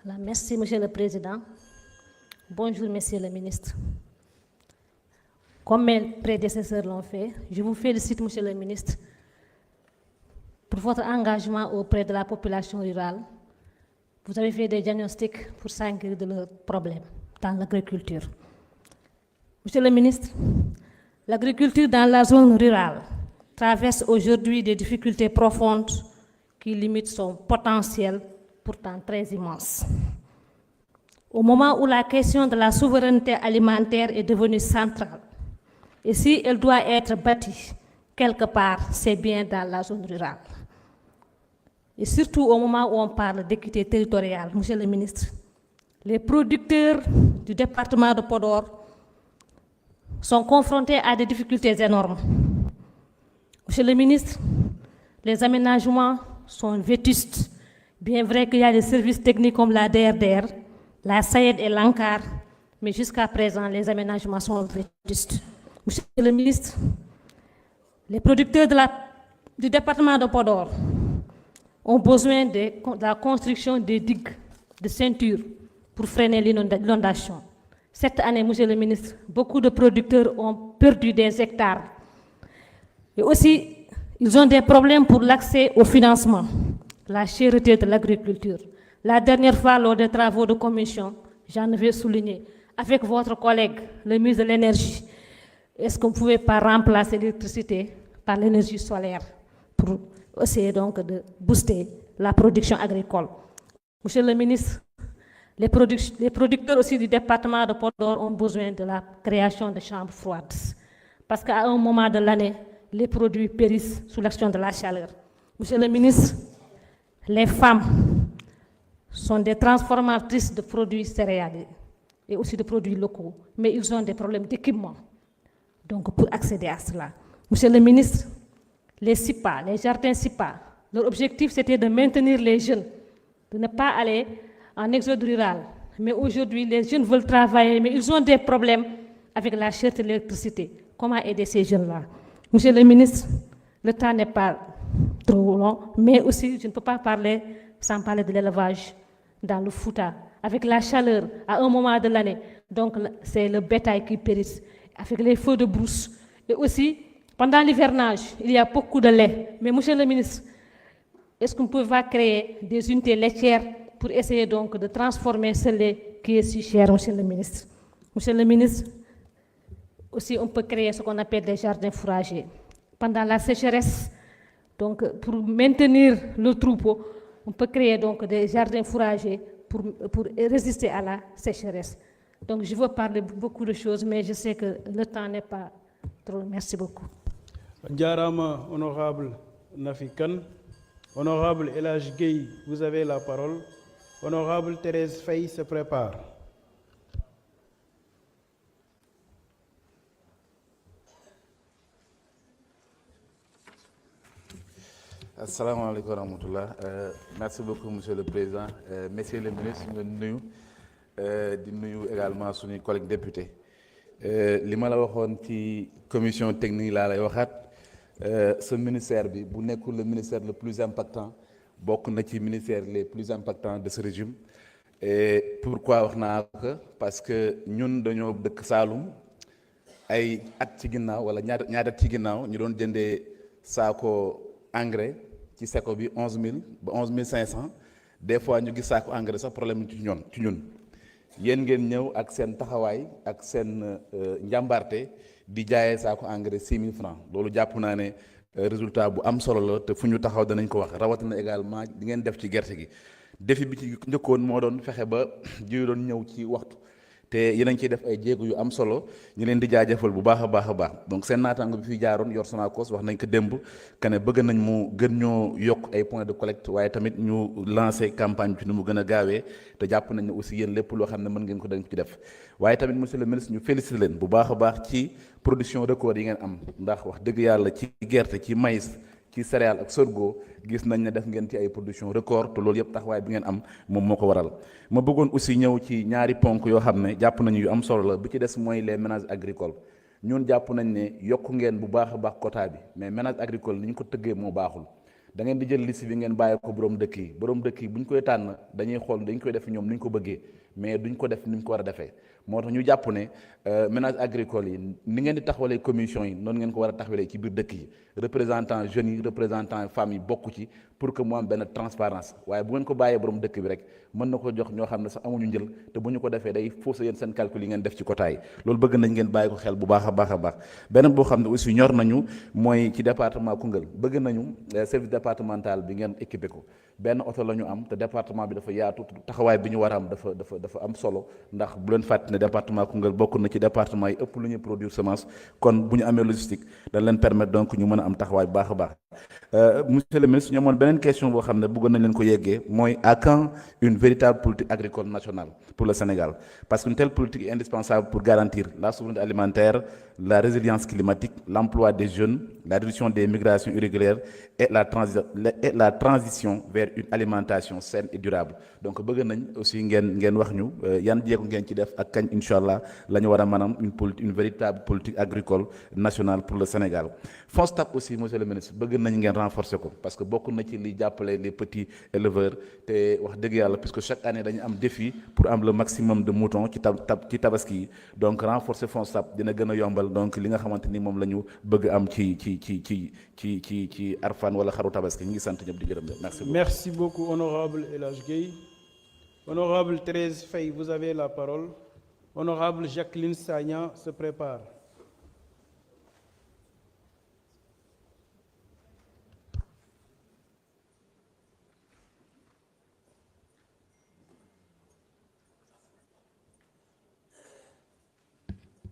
Voilà, merci, Monsieur le Président. Bonjour, Monsieur le Ministre. Comme mes prédécesseurs l'ont fait, je vous félicite, Monsieur le Ministre, pour votre engagement auprès de la population rurale. Vous avez fait des diagnostics pour s'inquiéter de leurs problèmes dans l'agriculture. Monsieur le Ministre, l'agriculture dans la zone rurale traverse aujourd'hui des difficultés profondes qui limitent son potentiel pourtant très immense. Au moment où la question de la souveraineté alimentaire est devenue centrale, et si elle doit être bâtie quelque part, c'est bien dans la zone rurale. Et surtout au moment où on parle d'équité territoriale, Monsieur le Ministre, les producteurs du département de Podor sont confrontés à des difficultés énormes. Monsieur le Ministre, les aménagements sont vétustes. Bien vrai qu'il y a des services techniques comme la DRDR, la SAED et l'ANCAR, mais jusqu'à présent, les aménagements sont vétustes. Monsieur le Ministre, les producteurs du département de Podor ont besoin de la construction des digues de ceinture pour freiner l'inondation. Cette année, Monsieur le Ministre, beaucoup de producteurs ont perdu des hectares. Et aussi, ils ont des problèmes pour l'accès au financement. La cherté de l'agriculture. La dernière fois, lors des travaux de commission, j'en avais souligné, avec votre collègue, le ministre de l'Énergie, est-ce qu'on ne pouvait pas remplacer l'électricité par l'énergie solaire pour essayer donc de booster la production agricole? Monsieur le ministre, les producteurs aussi du département de Podor ont besoin de la création de chambres froides. Parce qu'à un moment de l'année, les produits périssent sous l'action de la chaleur. Monsieur le ministre, les femmes sont des transformatrices de produits céréaliers et aussi de produits locaux, mais ils ont des problèmes d'équipement. Donc, pour accéder à cela, Monsieur le ministre, les SIPA, les jardins SIPA, leur objectif c'était de maintenir les jeunes, de ne pas aller en exode rural. Mais aujourd'hui, les jeunes veulent travailler, mais ils ont des problèmes avec la cherté de l'électricité. Comment aider ces jeunes-là? Monsieur le ministre, le temps n'est pas trop long, mais aussi je ne peux pas parler sans parler de l'élevage dans le Fouta, avec la chaleur à un moment de l'année. Donc c'est le bétail qui périsse, avec les feux de brousse. Et aussi, pendant l'hivernage, il y a beaucoup de lait. Mais Monsieur le ministre, est-ce qu'on peut créer des unités laitières pour essayer donc de transformer ce lait qui est si cher, Monsieur le ministre? Monsieur le ministre, aussi on peut créer ce qu'on appelle des jardins fourragers. Pendant la sécheresse, donc, pour maintenir le troupeau, on peut créer donc des jardins fourragers pour résister à la sécheresse. Donc, je veux parler beaucoup de choses, mais je sais que le temps n'est pas trop. Merci beaucoup.
Jarama, honorable Nafi Kane. Honorable El Hadj Gueye, vous avez la parole. Honorable Thérèse Faye se prépare.
Assalamu alaikum wa rahmatullah. Merci beaucoup, Monsieur le Président. Messieurs les ministres, nous nuyu également suñu collègues députés. Li ma la waxoon ci commission technique laa lay waxaat ce ministère bi bu nekkul le ministère le plus impactant bokk na ci ministères les plus impactants de ce régime. Et pourquoi wax naa ko parce que ñun dañoo dëkk Saalum ay at ci ginnaaw wala ñaari at ci ginnaaw ñu doon jëndee saako engrais ci seko bi 11000 ba 11500 des fois ñu gis saako engrais sax problème ci ñun yéen ngeen ñëw ak seen taxawaay ak seen njàmbarte di jaayee saako engrais 6000 francs loolu jàpp naa ne résultat bu am solo la te fu ñu taxaw danañ ko wax rawatina également di ngeen def ci gerte gi défi bi ci njëkkoon moo doon fexe ba jiw doon ñëw ci waxtu te yéen a ngi ciy def ay jéego yu am solo ñu leen di jaajëfal bu baax a baax donc seen naataango bi fi jaaroon yor Sonacos wax nañ ko démb que ne bëgg nañ mu gën ñoo yokk ay points de collecte waaye tamit ñu lancer campagne bi ci ni mu gën a gaawee te jàpp nañ ne aussi yéen lépp loo xam ne mën ngeen ko dañ ci def waaye tamit monsieur le ministre ñu féliciter leen bu baax a baax ci production record yi ngeen am ndax wax dëgg yàlla ci gerte ci maïs ci céréales ak sorgho gis nañ ne def ngeen ci ay production record te loolu yëpp taxawaay bi ngeen am moom moo ko waral ma bëggoon aussi ñëw ci ñaari ponk yoo xam ne jàpp nañu yu am solo la bi ci des mooy les ménages agricoles ñun jàpp nañ ne yokku ngeen bu baax a baax quota bi mais ménage agricole ni ñu ko tëggee moo baaxul da ngeen di jël liste bi ngeen bàyyi ko borom dëkk yi bu ñu koy tànn dañuy xool dañ koy def ñoom ni ñu ko bëggee mais duñ ko def ni ñu ko war a defee moo tax ñu jàpp ne ménage agricole yi ni ngeen di taxawalee commission yi noonu ngeen ko war a taxawalee ci biir dëkk yi représentant jeunes yi représentant femmes yi bokk ci pour que mu am benn transparence waaye bu ngeen ko bàyyee borom dëkk bi rek mën na ko jox ñoo xam ne sax amuñu njël te bu ñu ko defee day fausser yéen seen calcul yi ngeen def ci quota yi loolu bëgg nañ ngeen bàyyi ko xel bu baax a baax beneen boo xam ne aussi ñor nañu mooy ci département Koungheul bëgg nañu service départemental bi ngeen équipé ko benn oto la ñu am te département bi dafa yaatu taxawaay bi ñu war a am dafa am solo ndax bu leen fàtte ne département Koungheul bokk na ci département yi ëpp lu ñuy produire semence kon bu ñu amee logistique dañ leen permettre donc ñu mën a am taxawaay bu baax a baax monsieur le ministre ñu amoon beneen question boo xam ne bëggoon nañ leen ko yeggee mooy à quand une véritable politique agricole nationale pour le Sénégal parce qu'une telle politique est indispensable pour garantir la souveraineté alimentaire, la résilience climatique, l'emploi des jeunes, la réduction des migrations irrégulières et la transition vers une alimentation saine et durable donc bëgg nañ aussi ngeen wax ñu yan jéego ngeen ci def ak kañ incha allah la ñu war a maanaam une véritable politique agricole nationale pour le Sénégal. FONSTAB aussi monsieur le ministre bëgg nañ ngeen renforcer ko parce que bokk na ci li jàppale les petits éleveurs te wax dëgg yàlla puisque chaque année dañu am défi pour am le maximum de moutons ci tabaski yi donc renforcer FONSTAB dina gën a yombal donc li nga xamante ni moom la ñu bëgg am ci arfan wala xaru tabaski ñu ngi sant ñëpp di gërëm merci beaucoup.
Merci beaucoup honorable El Hadj Gueye. Honorable Thérèse Faye, vous avez la parole. Honorable Jacqueline Sagna se prépare.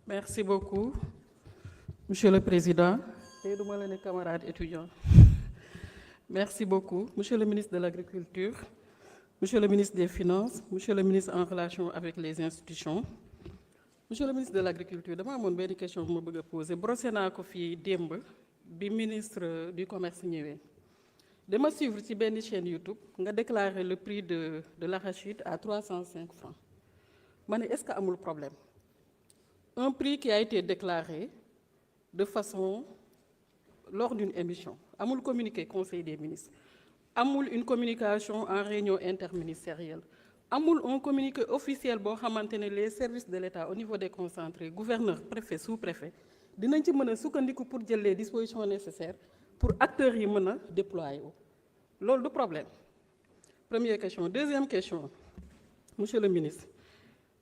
Merci beaucoup, Monsieur le Président et de mes camarades étudiants. Merci beaucoup, Monsieur le ministre de l'Agriculture, Monsieur le ministre des Finances, Monsieur le ministre en relation avec les institutions. Monsieur le ministre de l'Agriculture, dama amoon benn question bu ma bëgg a poser brossé naa ko fii démb bi ministre du commerce ñëwee dama suivre ci benn chaîne YouTube nga déclarer le prix de l'arachide à 305 francs ma ne est-ce que amul problème un prix qui a été déclaré de façon lors d'une émission amul communiqué conseil des ministres amul une communication en réunion interministérielle amul un communiqué officiel boo xamante ne les services de l'État au niveau déconcentré gouverneur préfet sous-préfet dinañ ci mën a sukkandiku pour jël les dispositions nécessaires pour acteurs yi mën a déployer wu loolu du problème première question deuxième question monsieur le ministre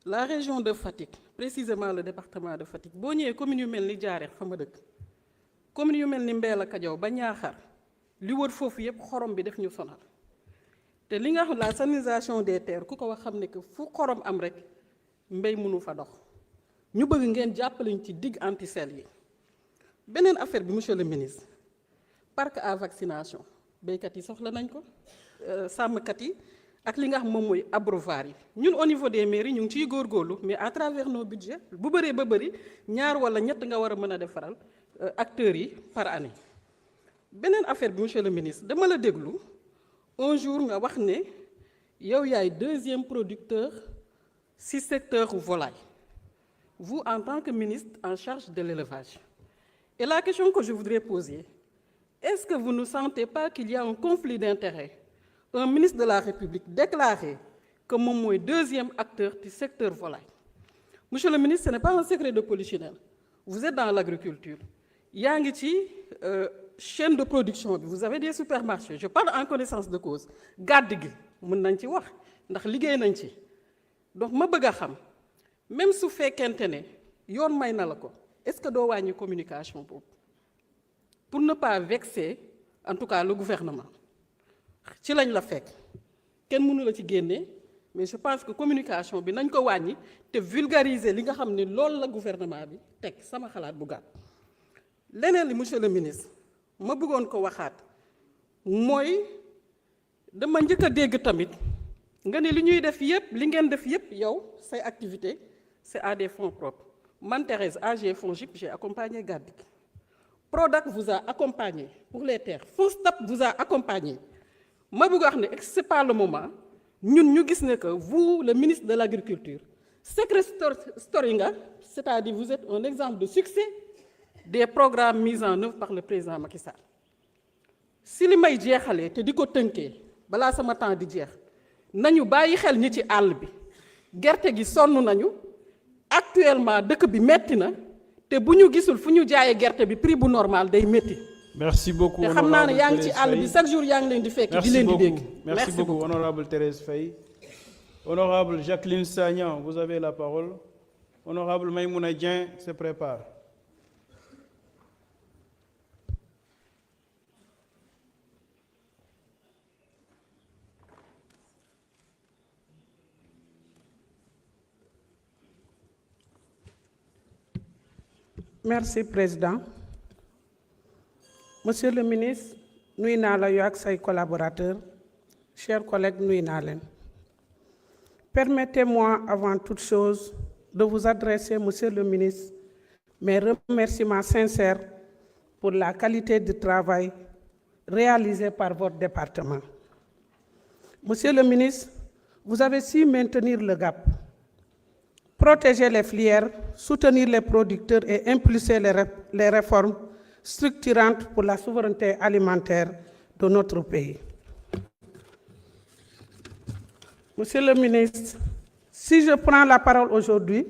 la région de Fatick précisément le département de Fatick boo ñëwee communes yu mel ni Diarère fa ma dëkk communes yu mel ni Mbella Kajaw ba Ñaaxar li wër foofu yëpp xorom bi def ñu sonal te li nga xam la sanitisation des terres ku ko wax xam ne que fu xorom am rek mbéy mënu fa dox ñu bëgg ngeen jàppale ñu ci digue anti-sel yi beneen affaire bi monsieur le ministre parc à vaccination béykat yi soxla nañ ko sàmmkat yi ak li nga xam moom mooy abreuvoir yi ñun au niveau des mairies ñu ngi ciy góorgóorlu mais à travers nos budgets bu bëree ba bëri ñaar wala ñett nga war a mën a defaral acteurs yi par année beneen affaire bi monsieur le ministre dama la déglu un jour nga wax ne yow yaay deuxième producteur ci secteur volaille vous en tant que ministre en charge de l'élevage et la question que je voudrais poser est-ce que vous ne sentez pas qu'il y a un conflit d'intérêts un ministre de la République déclarer que moom mooy deuxième acteur du secteur volaille. Monsieur le ministre, ce n'est pas un secret de polichinelle. Vous êtes dans l'agriculture. yaa ngi ci chaîne de production bi, vous avez des supermarchés. Je parle en connaissance de cause. Gàdd gi mën nañ ci wax ndax liggéey nañ ci. Donc ma bëgg a xam même su fekkente ne yoon may na la ko, est-ce que doo wàññi communication boobu pour ne pas vexer en tout cas le gouvernement. Ci lañ la fekk kenn mënu la ci génne, mais je pense que communication bi nañ ko wàññi te vulgariser li nga xam ne loolu la gouvernement bi teg, sama xalaat bu gàtt. Leneen li monsieur le ministre ma bëggoon ko waxaat mooy dama njëkk a dégg tamit nga ne li ñuy def yépp, li ngeen def yépp yow say activité c'est à des fonds propres. Man Thérèse AG FONGIP, j'ai accompagné Gàdd. Prodac vous a accompagné pour les terres. FONSTAB vous a accompagné. Ma bëgg wax ne c'est pas le moment ñun ñu gis ne que vous le ministre de l'agriculture secret story nga, c'est-à-dire vous êtes un exemple de succès des programmes mis en œuvre par le président Macky Sall. Si li may jeexalee te di ko tënkee balaa sama temps di jeex nañu bàyyi xel ñi ci àll bi gerte gi sonn nañu actuellement dëkk bi metti na te bu ñu gisul fu ñu jaayee gerte bi prix bu normal day metti.
Merci beaucoup.
te xam naa ne yaa ngi ci àll bi chaque jour yaa ngi leen di fekk di leen di dégg.
Merci beaucoup honorable Thérèse Faye. Honorable Jacqueline Sagnan, vous avez la parole. Honorable Maïmouna Dieng se prépare.
Merci, Président. Monsieur le ministre, nuyu naa la yow ak say collaborateurs, chers collègues, nuyu naa leen. Permettez-moi avant toute chose de vous adresser, Monsieur le ministre, mes remerciements sincères pour la qualité du travail réalisé par votre département. Monsieur le ministre, vous avez su maintenir le cap, protéger les filières, soutenir les producteurs et impulser les réformes structurantes pour la souveraineté alimentaire de notre pays. Monsieur le ministre, si je prends la parole aujourd'hui,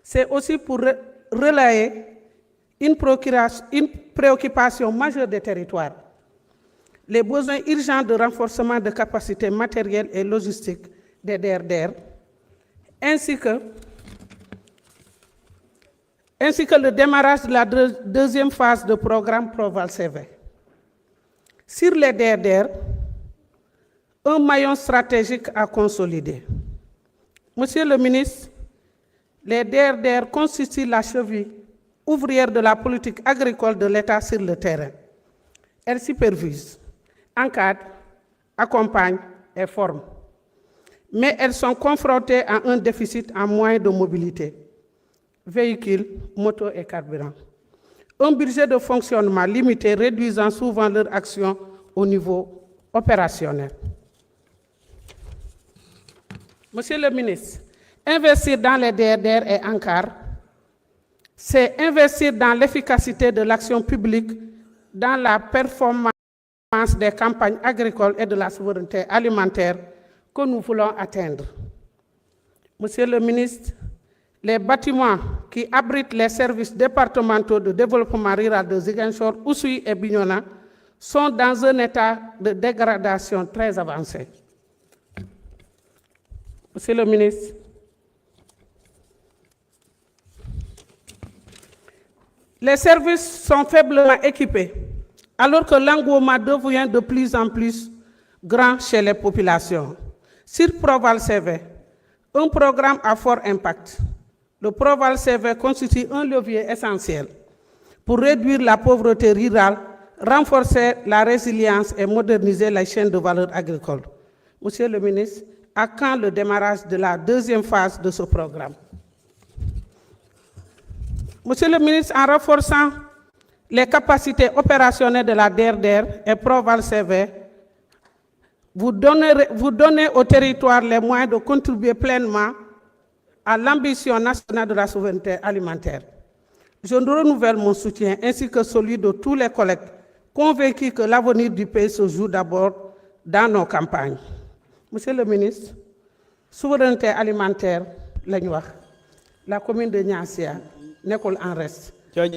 c'est aussi pour relayer une préoccupation majeure des territoires, les besoins urgents de renforcement de capacités matérielles et logistiques des DRDR, ainsi que le démarrage de la deuxième phase du programme Proval-CV. Sur les DRDR, un maillon stratégique à consolider. Monsieur le ministre, les DRDR constituent la cheville ouvrière de la politique agricole de l'État sur le terrain. Elles supervisent, encadrent, accompagnent et forment. Mais elles sont confrontées à un déficit en moyens de mobilité, véhicules, motos et carburants. Un budget de fonctionnement limité réduisant souvent leur action au niveau opérationnel. Monsieur le ministre, investir dans les DRDR et ANCAR, c'est investir dans l'efficacité de l'action publique, dans la performance des campagnes agricoles et de la souveraineté alimentaire que nous voulons atteindre. Monsieur le ministre, les bâtiments qui abritent les services départementaux de développement rural de Ziguinchor, Oussouye et Bignona sont dans un état de dégradation très avancé. Monsieur le ministre, les services sont faiblement équipés, alors que l'engouement devient de plus en plus grand chez les populations. Sur Proval-CV, un programme à fort impact, le Proval-CV constitue un levier essentiel pour réduire la pauvreté rurale, renforcer la résilience et moderniser la chaîne de valeur agricole. Monsieur le ministre, à quand le démarrage de la deuxième phase de ce programme? Monsieur le ministre, en renforçant les capacités opérationnelles de la DRDR et Proval-CV, vous donnez au territoire les moyens de contribuer pleinement à l'ambition nationale de la souveraineté alimentaire. Je renouvelle mon soutien ainsi que celui de tous les collègues convaincus que l'avenir du pays se joue d'abord dans nos campagnes. Monsieur le ministre, souveraineté alimentaire la ñu wax la commune de Niassia nekkul en reste.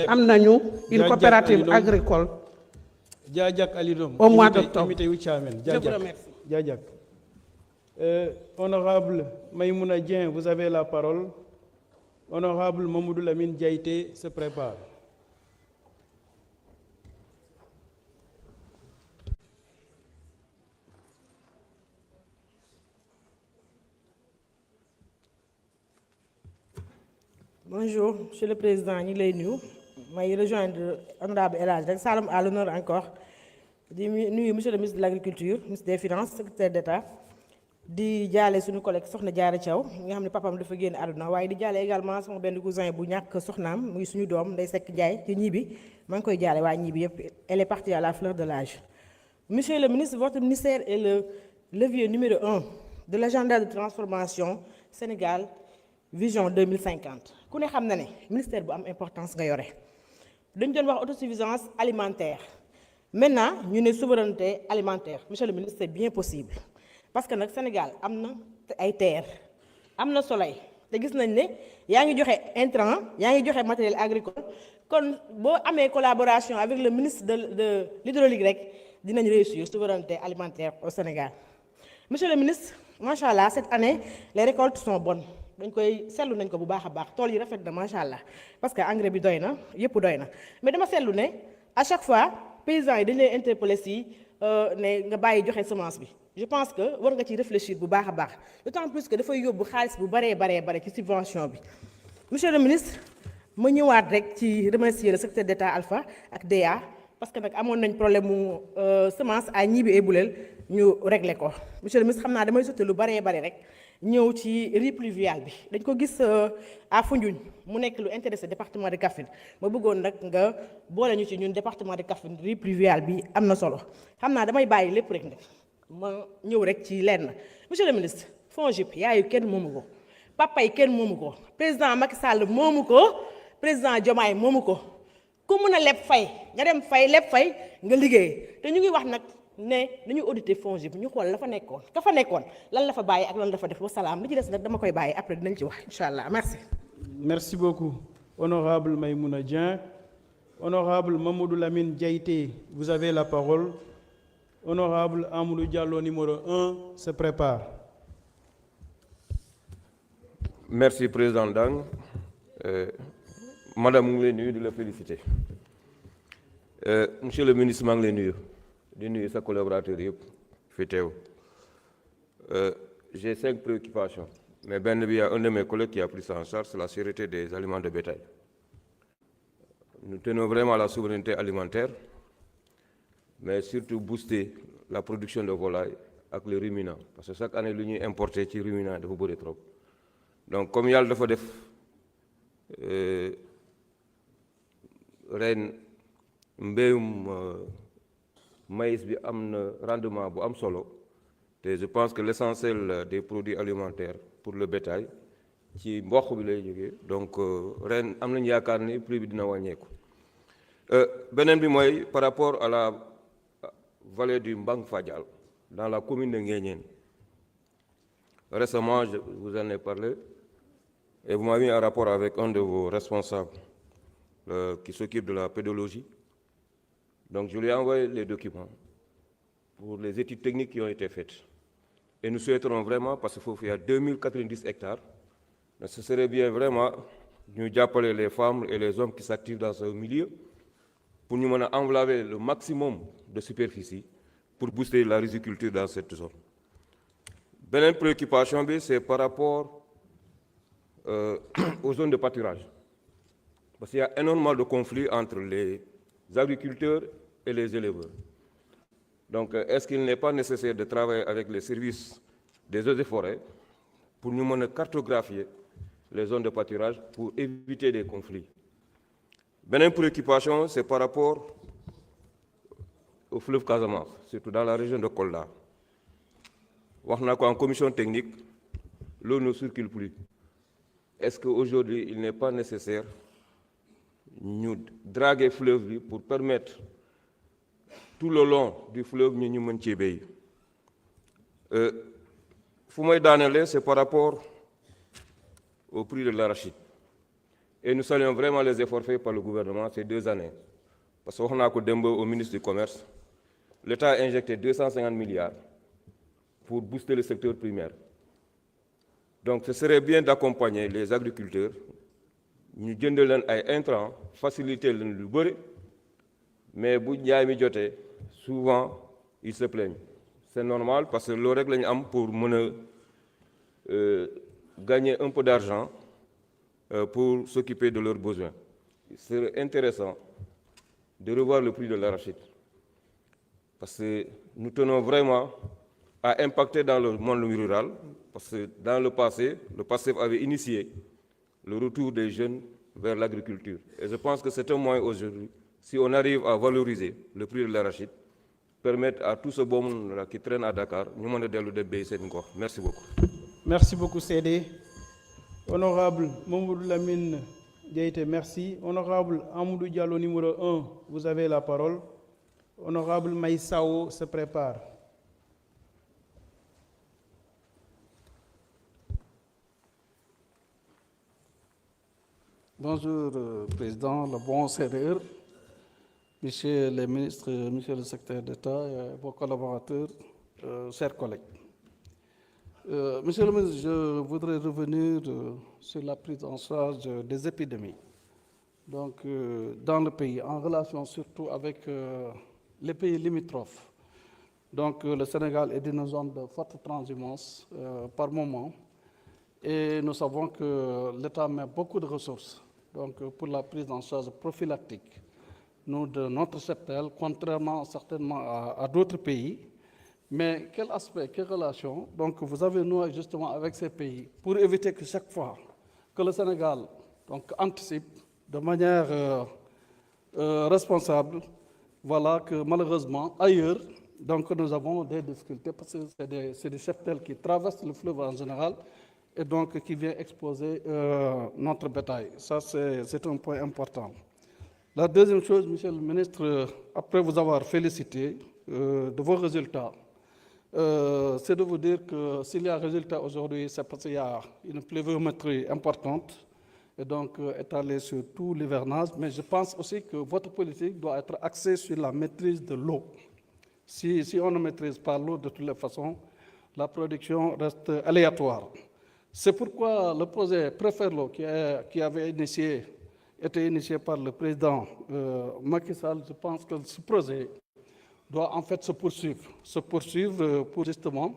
am nañu une coopérative agricole.
Jajak Alidom.
Au mois d'octobre.
Je
vous remercie.
Jajak. Honorable Maïmouna Dien, vous avez la parole. Honorable Mamoudou Lamine Diaité se prépare.
Bonjour, Monsieur le Président, ñu ngi lay nuyu may rejoindre honorable El Hadj rek Salam à l'honneur encore di nuyu monsieur le ministre de l'Agriculture, ministre des Finances, secrétaire d'État di jaale suñu collègue Soxna Diarra Thiaw nga xam ne papaam dafa génn àdduna waaye di jaale également sama benn cousin bu ñàkk soxnaam muy suñu doom Ndeye Seck Ndiaye ci ñibbi maa ngi koy jaale waa ñibbi yëpp elle est partie à la fleur de l'âge. Monsieur le ministre, votre ministère est le levier numéro 1 de l'agenda de transformation Sénégal Vision 2050 ku ne xam na ne ministère bu am importance nga yore dañu doon wax autosuffisance alimentaire maintenant ñu ne souveraineté alimentaire. Monsieur le ministre, c'est bien possible parce que nag Sénégal am na ay terre am na soleil te gis nañ ne yaa ngi joxe intrant yaa ngi joxe matériel agricole kon boo amee collaboration avec le ministre de l'hydraulique rek dinañ réussir souveraineté alimentaire au Sénégal. Monsieur le ministre, macha allah cette année les récoltes sont bonnes. dañ koy seetlu nañ ko bu baax a baax tool yi rafet na macha allah parce que engrais bi doy na yëpp doy na mais dama seetlu ne à chaque fois paysans yi dañ lay interpeller si ne nga bàyyi joxe semence bi. Je pense que war nga ci réfléchir bu baax a baax d'autant plus que dafay yóbbu xaalis bu bare ci subvention bi. Monsieur le ministre, ma ñëwaat rek ci remercier le secrétaire d'État Alpha ak DEA parce que nag amoon nañ problème mu semence à Gniby et Boulel ñu régler ko. Monsieur le ministre, xam naa damay sotti lu bare rek. ñëw ci riz pluvial bi dañ ko gis à Foundiougne mu nekk lu intéressé département de Kaffrine ma bëggoon nag nga boole ñu ci ñun département de Kaffrine riz pluvial bi am na solo xam naa damay bàyyi lépp rek nag ma ñëw rek ci lenn. Monsieur le ministre, FONGIP yaayu kenn moomu ko papa yi kenn moomu ko président Macky Sall moomu ko président Diomaye moomu ko ku mun a leb fay nga dem fay leb fay nga liggéey te ñu ngi wax nag ne dañuy auditer FONGIP ñu xool la fa nekkoon ka fa nekkoon lan la fa bàyyi ak lan la fa def wasalaam li ci des nag dama koy bàyyi après dinañ ci wax incha allah merci.
Merci beaucoup honorable Maïmouna Dien. Honorable Mamoudou Lamine Diaité, vous avez la parole. Honorable Amadou Diallo numéro 1 se prépare.
Merci président Dang. Madame mu ngi lay nuyu di la féliciter. Monsieur le ministre maa ngi lay nuyu. di nuyu sa collaborateur yëpp fi teew j'ai 5 préoccupations mais benn bi y a un de mes collègues qui a pris ça en charge, c'est la sécurité des aliments de bétail. Nous tenons vraiment à la souveraineté alimentaire mais surtout booster la production de volaille ak les ruminants parce que chaque année lu ñuy importer ci ruminants dafa bëri trop donc comme yàlla dafa def ren mbéyum maïs bi am na rendement bu am solo te je pense que l'essentiel des produits alimentaires pour le bétail ci mboq bi lay jógee donc ren am nañu yaakaar ni prix bi dina wàññeeku. Beneen bi mooy par rapport à la vallée du Mbang Fadial dans la commune de Nguéniène. Récemment je vous en ai parlé et vous m'avez mis en rapport avec un de vos responsables qui s'occupe de la pédologie. Donc je lui ai envoyé les documents pour les études techniques qui ont été faites. Et nous souhaiterons vraiment, parce qu'il y a 2090 hectares, donc ce serait bien vraiment nous d'appeler les femmes et les hommes qui s'activent dans ce milieu pour nous envelopper le maximum de superficie pour booster la riziculture dans cette zone. Beneen préoccupation, c'est par rapport aux zones de pâturage. Parce qu'il y a énormément de conflits entre les agriculteurs et les éleveurs. Donc, est-ce qu'il n'est pas nécessaire de travailler avec les services des eaux et forêts pour nous cartographier les zones de pâturage pour éviter des conflits? Beneen préoccupation, c'est par rapport au fleuve Casamance, surtout dans la région de Kolda. Wax na ko en commission technique, l'eau ne circule plus. Est-ce qu'aujourd'hui, il n'est pas nécessaire de draguer le fleuve pour permettre tout le long du fleuve ñu mën ci béy
fu may daanelee c'est par rapport au prix de l'arachide. Et nous saluons vraiment les efforts faits par le gouvernement ces 2 années. Parce que wax naa ko démb au ministre du Commerce, l'État a injecté 250 milliards pour booster le secteur primaire. Donc ce serait bien d'accompagner les agriculteurs, ñu jënd leen ay intrants, faciliter leen lu bëri, mais bu njaay mi jotee souvent ils se plaignent. C'est normal parce que loolu rek la ñu am pour mën a gagner un peu d'argent pour s'occuper de leurs besoins. Il serait intéressant de revoir le prix de l'arachide parce que nous tenons vraiment à impacter dans le monde rural parce que dans le passé, le PASTEF avait initié le retour des jeunes vers l'agriculture. Et je pense que c'est un moyen aujourd'hui, si on arrive à valoriser le prix de l'arachide, permettre à tout ce bon monde qui traîne à Dakar, ñu mën a dellu dem béy seen gox. Merci beaucoup.
Merci beaucoup Sédé. Honorable Mamadou Lamine Diaité, merci. Honorable Amadou Diallo, numéro 1, vous avez la parole. Honorable Maïsao se prépare.
Bonjour, Président, le bon serreur, Monsieur le ministre, Monsieur le secrétaire d'État, vos collaborateurs, chers collègues. Monsieur le ministre, je voudrais revenir sur la prise en charge des épidémies donc, dans le pays, en relation surtout avec les pays limitrophes. Donc, le Sénégal est dans une zone de forte transhumance par moment. Et nous savons que l'État met beaucoup de ressources donc, pour la prise en charge prophylactique. Nous, de notre cheptel, contrairement certainement à d'autres pays, mais quel aspect, quelle relation donc, vous avez noué justement avec ces pays pour éviter que chaque fois que le Sénégal donc, anticipe de manière responsable, voilà que malheureusement ailleurs, donc, nous avons des difficultés parce que c'est des cheptels qui traversent le fleuve en général et donc qui vient exposer notre bétail. Ça, c'est un point important. La deuxième chose, Monsieur le ministre, après vous avoir félicité de vos résultats, c'est de vous dire que s'il y a un résultat aujourd'hui, c'est parce qu'il y a une pluviométrie importante et donc étalée sur tout l'hivernage. Mais je pense aussi que votre politique doit être axée sur la maîtrise de l'eau. Si on ne maîtrise pas l'eau, de toutes les façons, la production reste aléatoire. C'est pourquoi le projet Préfère l'eau qui avait été initié par le président Macky Sall, je pense que ce projet doit en fait se poursuivre pour justement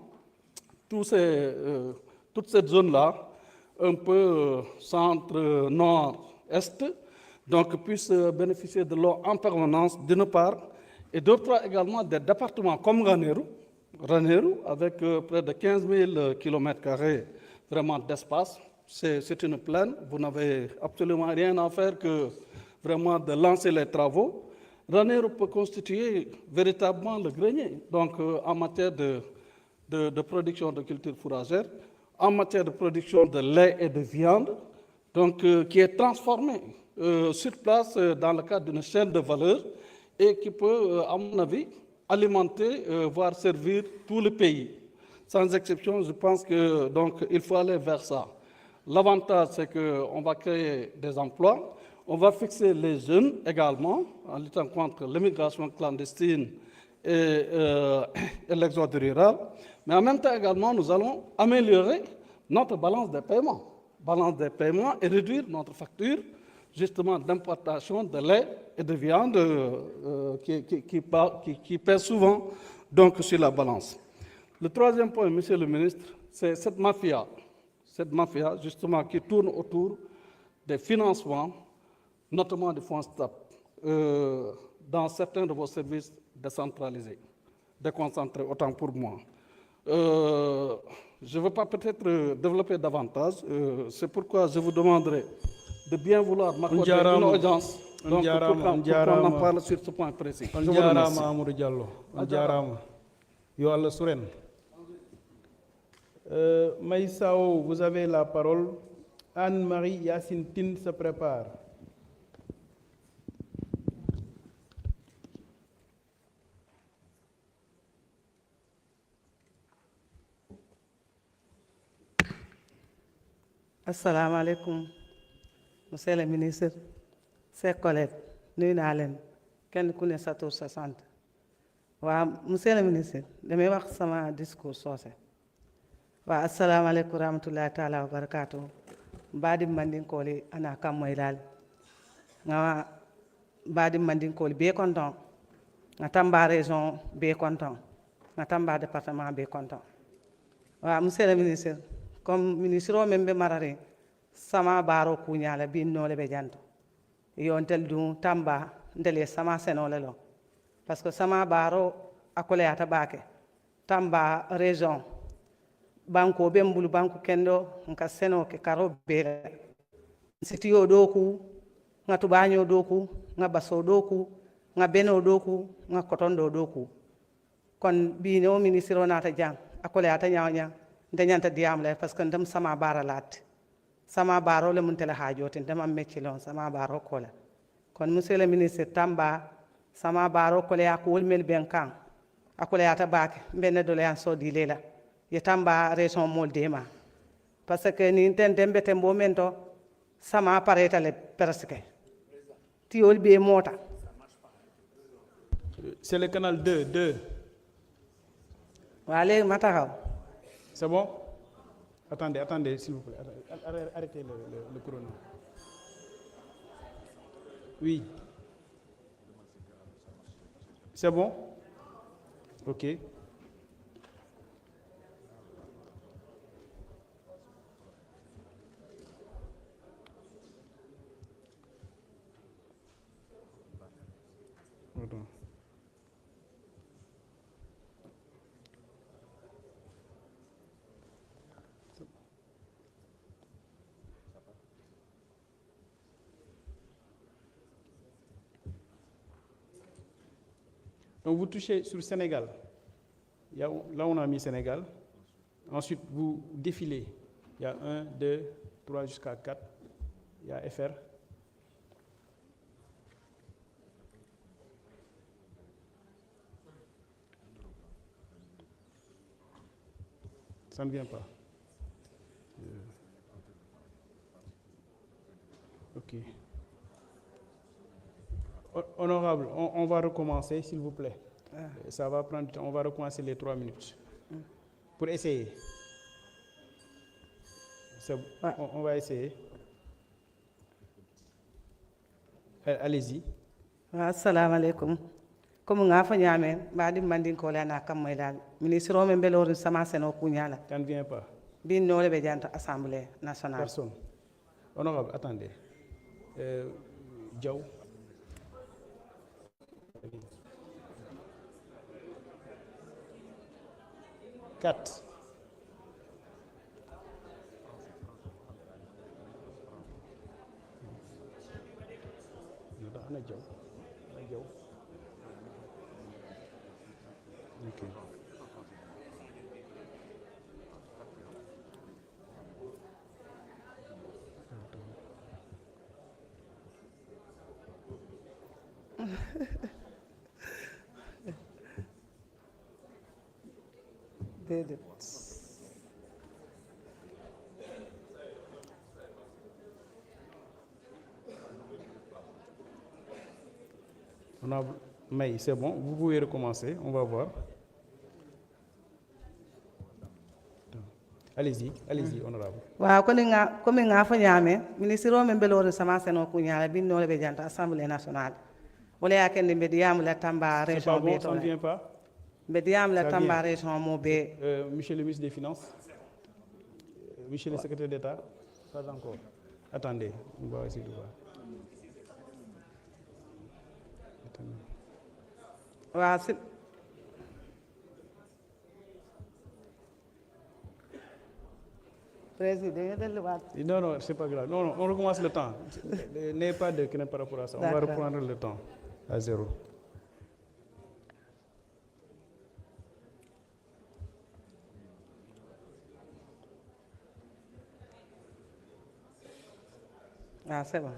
toute cette zone-là, un peu centre, nord, est, donc puisse bénéficier de l'eau en permanence d'une part, et d'autre part également des départements comme Ranérou avec près de 15 000 km² vraiment d'espace. C'est une plaine, vous n'avez absolument rien à faire que vraiment de lancer les travaux. Ranérou peut constituer véritablement le grenier, donc en matière de production de cultures fourragères, en matière de production de lait et de viande, donc qui est transformé sur place dans le cadre d'une chaîne de valeur et qui peut, à mon avis, alimenter, voire servir tout le pays. Sans exception, je pense que donc il faut aller vers ça. L'avantage, c'est qu'on va créer des emplois, on va fixer les jeunes également, en luttant contre l'immigration clandestine et l'exode rural, mais en même temps également, nous allons améliorer notre balance des paiements et réduire notre facture justement d'importation de lait et de viande qui pèse souvent donc, sur la balance. Le troisième point, Monsieur le ministre, c'est cette mafia justement qui tourne autour des financements, notamment des fonds STAP, dans certains de vos services décentralisés, déconcentrés, autant pour moi. Je ne veux pas peut-être développer davantage, c'est pourquoi je vous demanderai de bien vouloir m'accorder une audience donc, pour qu'on en parle sur ce point précis. Je vous remercie.
Amadou Diallo. Yo Allah Souren. Maïsao, vous avez la parole. Anne-Marie Yacine Tine se prépare.
asalaamaaleykum monsieur le ministre ses collègues nuyu naa leen kenn ku ne sa tur sa sant waa monsieur le ministre damay wax sama discours soose waa asalaamaaleykum rahmatullahi taala wa barakaatu mbaadi mandinkooli ana kammoylal nga mbaadi mandinkooli be content nga tamba région be content nga tamba département be content waa monsieur le ministre comme ministre o men be marare sama baro kuñala bin nole be janto yo ntel du tamba ndele sama senole lo parce que sama baro akole ata bake tamba région banko be mbulu banko kendo nka seno ke karo be sitiyo doku nga tubanyo doku nga baso doku nga beno doku nga kotondo doku kon bi no ministre nata jang akole ata nyawnya ndanyanta diam le parce que ndam sama bara lat sama baro le muntela hajotin ndam mecci lon sama baro kola kon monsieur le ministre tamba sama baro kole yakul mel ben kan akole ata bake mbenne dole an so di lela ye tamba région moldema parce que ni tembe tembo mento sama pareta le presque tiol be mota
c'est le canal 2
wale mataxaw
c'est bon attendez s'il vous plaît arrêtez le chrono oui c'est bon ok Donc vous touchez sur le Sénégal. Là, on a mis Sénégal. Ensuite, vous défilez. Il y a 1, 2, 3 jusqu'à 4. Il y a FR. Ça ne vient pas. OK. Honorable, on va recommencer, s'il vous plaît. Ça va prendre du temps. On va recommencer les 3 minutes. Pour essayer. On va essayer. Allez-y.
Assalamu alaikum. Comme nga fa ñame badi mandin ko la na kam dal ministre o men belori sama seno kuñala.
Ça ne vient pas.
Bin no le be janta assemblée nationale.
Personne. Honorable, attendez. Diaw. Quatre. Ana Diaw. Ok.
Déedéet.
On a mais c'est bon, vous pouvez recommencer, on va voir. Allez-y, honorable.
Waaw comme nga fa ñame ministre o men belori sama seno kuñala bin no le be janta assemblée nationale. Wala yakende be diam la Tamba région
be to. Ça ne vient pas.
Bediam la Tamba région Mobé.
Monsieur le ministre des Finances, monsieur le secrétaire d'État, pas encore. Attendez, on va essayer de voir. Non, c'est pas grave. Non, on recommence le temps. N'ayez pas de crainte par rapport à ça. On va reprendre le temps à 0.
Ah, c'est bon.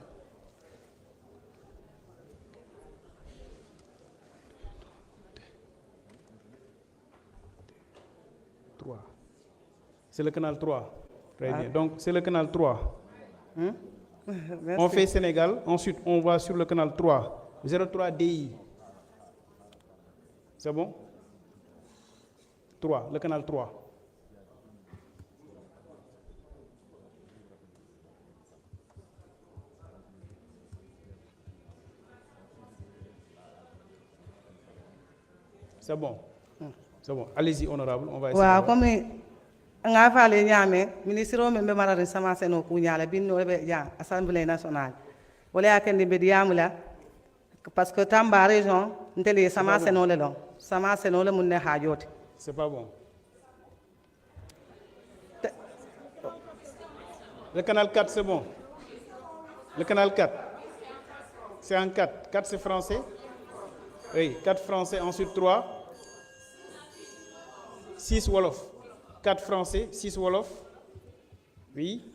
C'est le canal 3. Très bien. Donc, c'est le canal 3.
Merci.
On fait Sénégal, ensuite on va sur le canal 3. 03 DI. C'est bon? 3, le canal 3. C'est bon. C'est bon. Allez-y, honorable. On va essayer.
waaw comme nga faale ñaame ministre o men be marari sama seno ku ñala binno be ja assemblée nationale wala yakende be diamula parce que Tamba région ntele sama seno le long sama seno le mun ne haajote
C'est pas bon. Le canal 4, c'est bon. Le canal 4. C'est en 4. 4, c'est français. Oui, 4 français, ensuite 3. 6 Wolof. 4 français, 6 Wolof. Oui.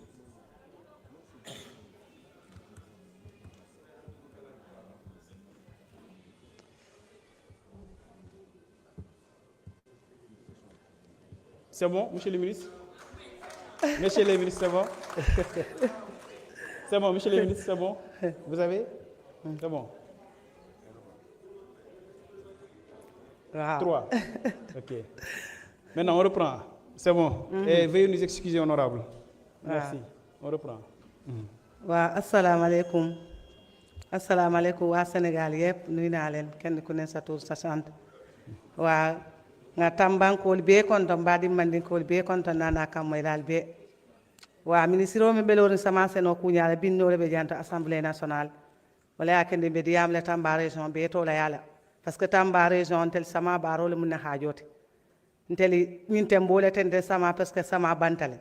C'est bon, monsieur le ministre? Monsieur le ministre, c'est bon? C'est bon, monsieur le ministre, c'est bon? Vous avez? C'est bon. 3. OK. Maintenant, on reprend. C'est bon. Et veuillez nous excuser, honorable. Merci. On reprend.
waa asalaamaaleykum asalaamaaleykum waa Sénégal yëpp nuyu naa leen kenn ku ne sa tur sa sant waa nga tambankool bee konton mbaadi mandinkool bee konton nana kam moylal bee waa ministre o min ɓelorin sama seno kuñala binnole ɓe janta assemblée nationale wala yakende ɓe diyamle Tamba région bee tola yala parce que Tamba région tel sama barole mun ne haajote nteli min tembole tende sama parce que sama bantale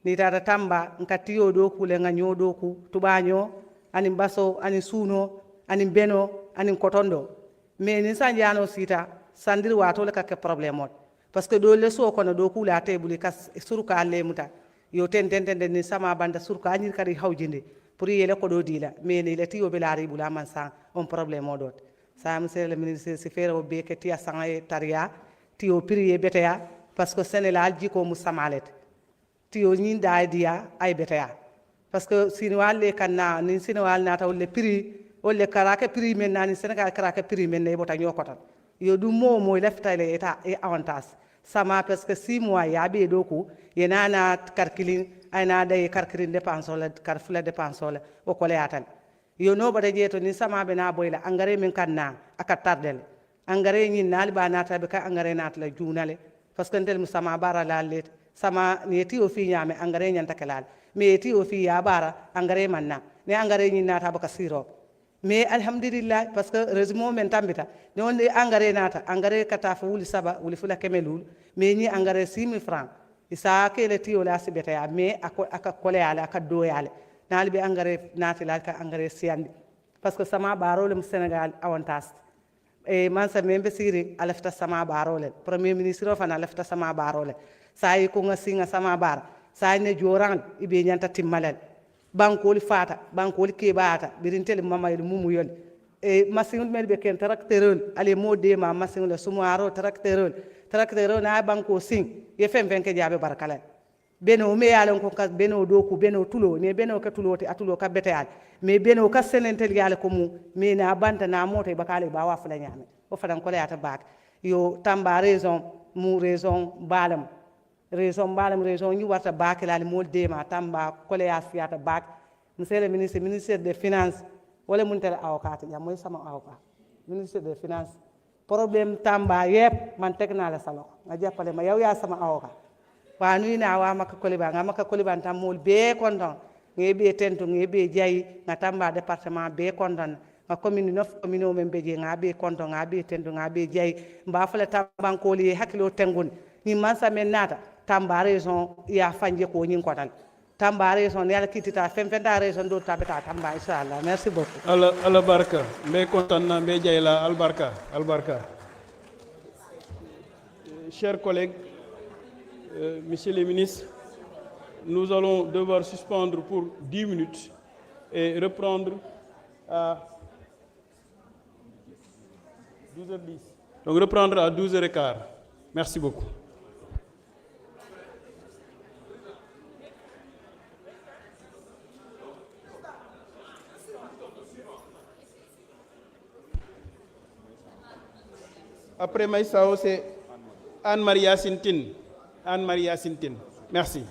ni tata Tamba nka tiyo do kule nga ñoo do ku tubaño anin baso anin suuno anin beno anin kotondo mais ni sanjano sita sandir wato le kake problème ot parce que do le so kono do kula tebuli kas surka le muta yo tentende ni sama banda surka anir kadi hawjinde pour yele ko do dila mais ni le tiyo be laari bula man sa on problème odot sa monsieur le ministre si fere o be ke tiya sanga e taria tiyo prier beteya parce que Sénégal jiko mu samalet tiyo ñin daay diya ay beteya parce que sinwal le kanna ni sinwal nata wolle prix wolle karake prix men nani Sénégal karake prix men ne bota ñokotan yo du mo leftale eta e avantage sama parce que 6 mois ya be do ko yenana karkilin ayna day karkirin dépense la karfula dépense la o ko le atal yo no bada jeto ni sama be na boyla engrais min kanna aka tardel engrais ñin nali ba nata be ka engrais nata la junale parce que ndel sama bara la let sama ni ti o fi ñame engrais ñanta kelal mais ti o fi ya bara engrais manna ne engrais ñin nata ba ka siro mais alhamdulillah parce que résumé men tambita ne wonde engrais nata engrais kata fa wuli saba wuli fula kemelul mais ni engrais 6000 francs isa kele ti o la sibeta ya mais aka kole ala aka do yale nali be engrais nata la ka engrais siandi parce que sama barole mu Sénégal avantage e man sa membe siri alafta sama barole premier ministre fa na alafta sama barole sai ko nga singa sama bar sai ne joran ibe nyanta timmalal bankoli fata bankoli kebata birintel mamayel mumuyol e machine mel be ken tracteur ale mode ma machine le sumaro tracteur na banko sing ye fem ke jabe barkala beno me yalon ko ka beno do ku beno tulo ne beno ka tulo te atulo ka betal mais beno ka senentel yale ko mu me na banta na moto bakale ba wa fula nyame o fadan ko leata bak yo Tamba raison mu raison balam raison ñu warta bak la mol dema Tamba ko le asiata bak monsieur le ministre des finances wala mun tel avocat ya moy sama avocat ministre des finances problème Tamba yep man tek na la salo nga jappale ma yow ya sama avocat wa nuy na wa makka koliba nga makka koliba tam mol be konton ngebe tento ngebe jayi nga Tamba département be konton nga commune 9 commune o membe je nga be konton nga be tento nga be jayi mba fala Tamba ko li hakilo tengun ni mansa men nata Tamba région ya fanje ko nyin kotal Tamba région yalla kitita femfenda région do tabeta Tamba inshallah merci beaucoup
Allah barka me kontan na me jayla albarka chers collègues monsieur le ministre, nous allons devoir suspendre pour 10 minutes et reprendre à 12h10. Donc reprendre à 12h15. Merci beaucoup. Après Maïsao, c'est Anne-Maria Sintine. Anne-Maria Sintine. Merci.